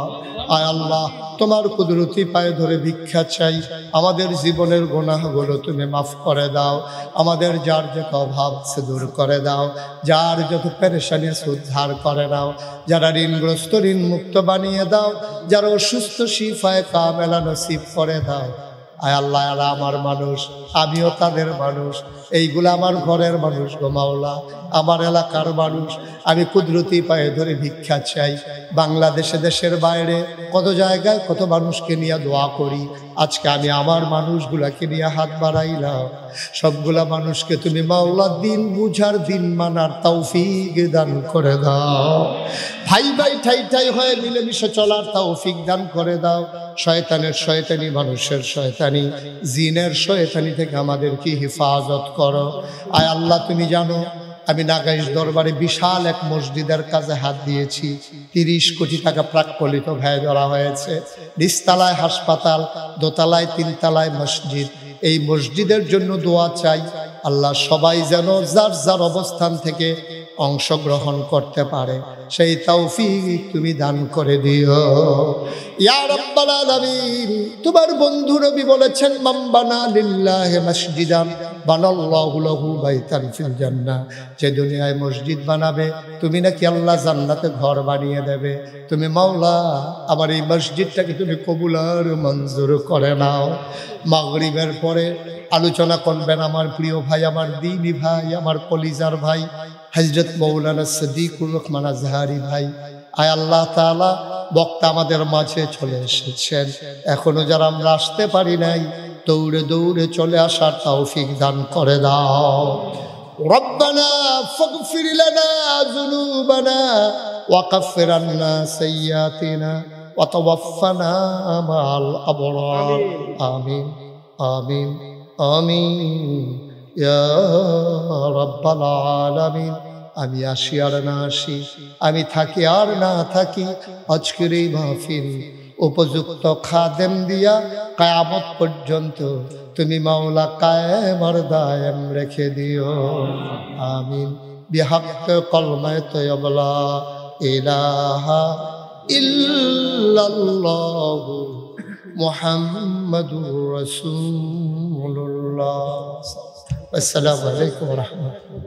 আয় আল্লাহ, তোমার কুদরতি পায়ে ধরে ভিক্ষা চাই, আমাদের জীবনের গুনাহগুলো তুমি মাফ করে দাও, আমাদের যার যত অভাব আছে দূর করে দাও, যার যত পেরেশানি আছে উদ্ধার করে দাও, যারা ঋণগ্রস্ত ঋণ মুক্ত বানিয়ে দাও, যারা অসুস্থ শিফায়ে কামেলা নসিব করে দাও। আয় আল্লাহ, এরা আমার মানুষ, আমিও তাদের মানুষ, এইগুলো আমার ঘরের মানুষ গো মাওলা, আমার এলাকার মানুষ। আমি কুদরতি পায়ে ধরে ভিক্ষা চাই। বাংলাদেশে, দেশের বাইরে কত জায়গায় কত মানুষকে নিয়ে দোয়া করি, আজকে আমি আমার মানুষগুলাকে নিয়ে হাত বাড়াইলাম। সবগুলা মানুষকে তুমি মাওলা দিন বুঝার, দিন মানার তৌফিক দান করে দাও। ভাই ভাই ঠাই ঠাই হয়ে মিলেমিশে চলার তৌফিক দান করে দাও। শয়তানের শয়তানি, মানুষের শয়তানি, জিনের শয়তানি থেকে আমাদেরকে হেফাজত করো। আয় আল্লাহ, তুমি জানো আমি নাগাইশ দরবারে বিশাল এক মসজিদের কাজে হাত দিয়েছি। 30 কোটি টাকা প্রাক্কলিত ব্যয় ধরা হয়েছে। নিচতলায় হাসপাতাল, দোতলায় 3 তলায় মসজিদ। এই মসজিদের জন্য দোয়া চাই। আল্লাহ, সবাই যেন যার যার অবস্থান থেকে অংশগ্রহণ করতে পারে, সেই তৌফিক তুমি দান করে দিও ইয়া রাব্বাল আলামিন। তোমার বন্ধু নবী বলেছেন, মান বানা লিল্লাহি মসজিদান বানাল্লাহু লাহু বাইতান ফিল জান্নাহ। যে দুনিয়ায় মসজিদ বানাবে, তুমি নাকি আল্লাহ জান্নাতে ঘর বানিয়ে দেবে। তুমি মাওলা, আমার এই মসজিদটাকে তুমি কবুল আর মঞ্জুর করে নাও। মাগরিবের পরে আলোচনা করবেন আমার প্রিয় ভাই, আমার দ্বীনি ভাই, আমার কলিজার ভাই হযরত মাওলানা সিদ্দিকুর রহমান আজহারি ভাই। আয় আল্লাহ তাআলা, বক্তা আমাদের মাঝে চলে এসেছেন, এখনো যারা আমরা আসতে পারি নাই, দৌড়ে দৌড়ে চলে আসার তৌফিক দান করে দাও। রব্বানা ফাগফির লানা যুনুবানা ওয়া কাফির আন্না সাইয়্যাতিনা ওয়া তাওয়াফানা মা'আল আবরার। আমিন আমিন আমিন ইয়া রাব্বাল আলামিন। আমি আসি আর না আসি, আমি থাকি আর না থাকি, আজকের এই মাহফিল উপযুক্ত খাদেম দিয়া কিয়ামত পর্যন্ত তুমি মাওলা কায়েম আর দায়েম রেখে দিও। আমিন। বিহাক্ক কলমায়ে তয়্যিবা লা ইলাহা ইল্লাল্লাহ মুহাম্মাদুর রাসূলুল্লাহ। আসসালামু আলাইকুম ওয়া রাহমাতুল্লাহ।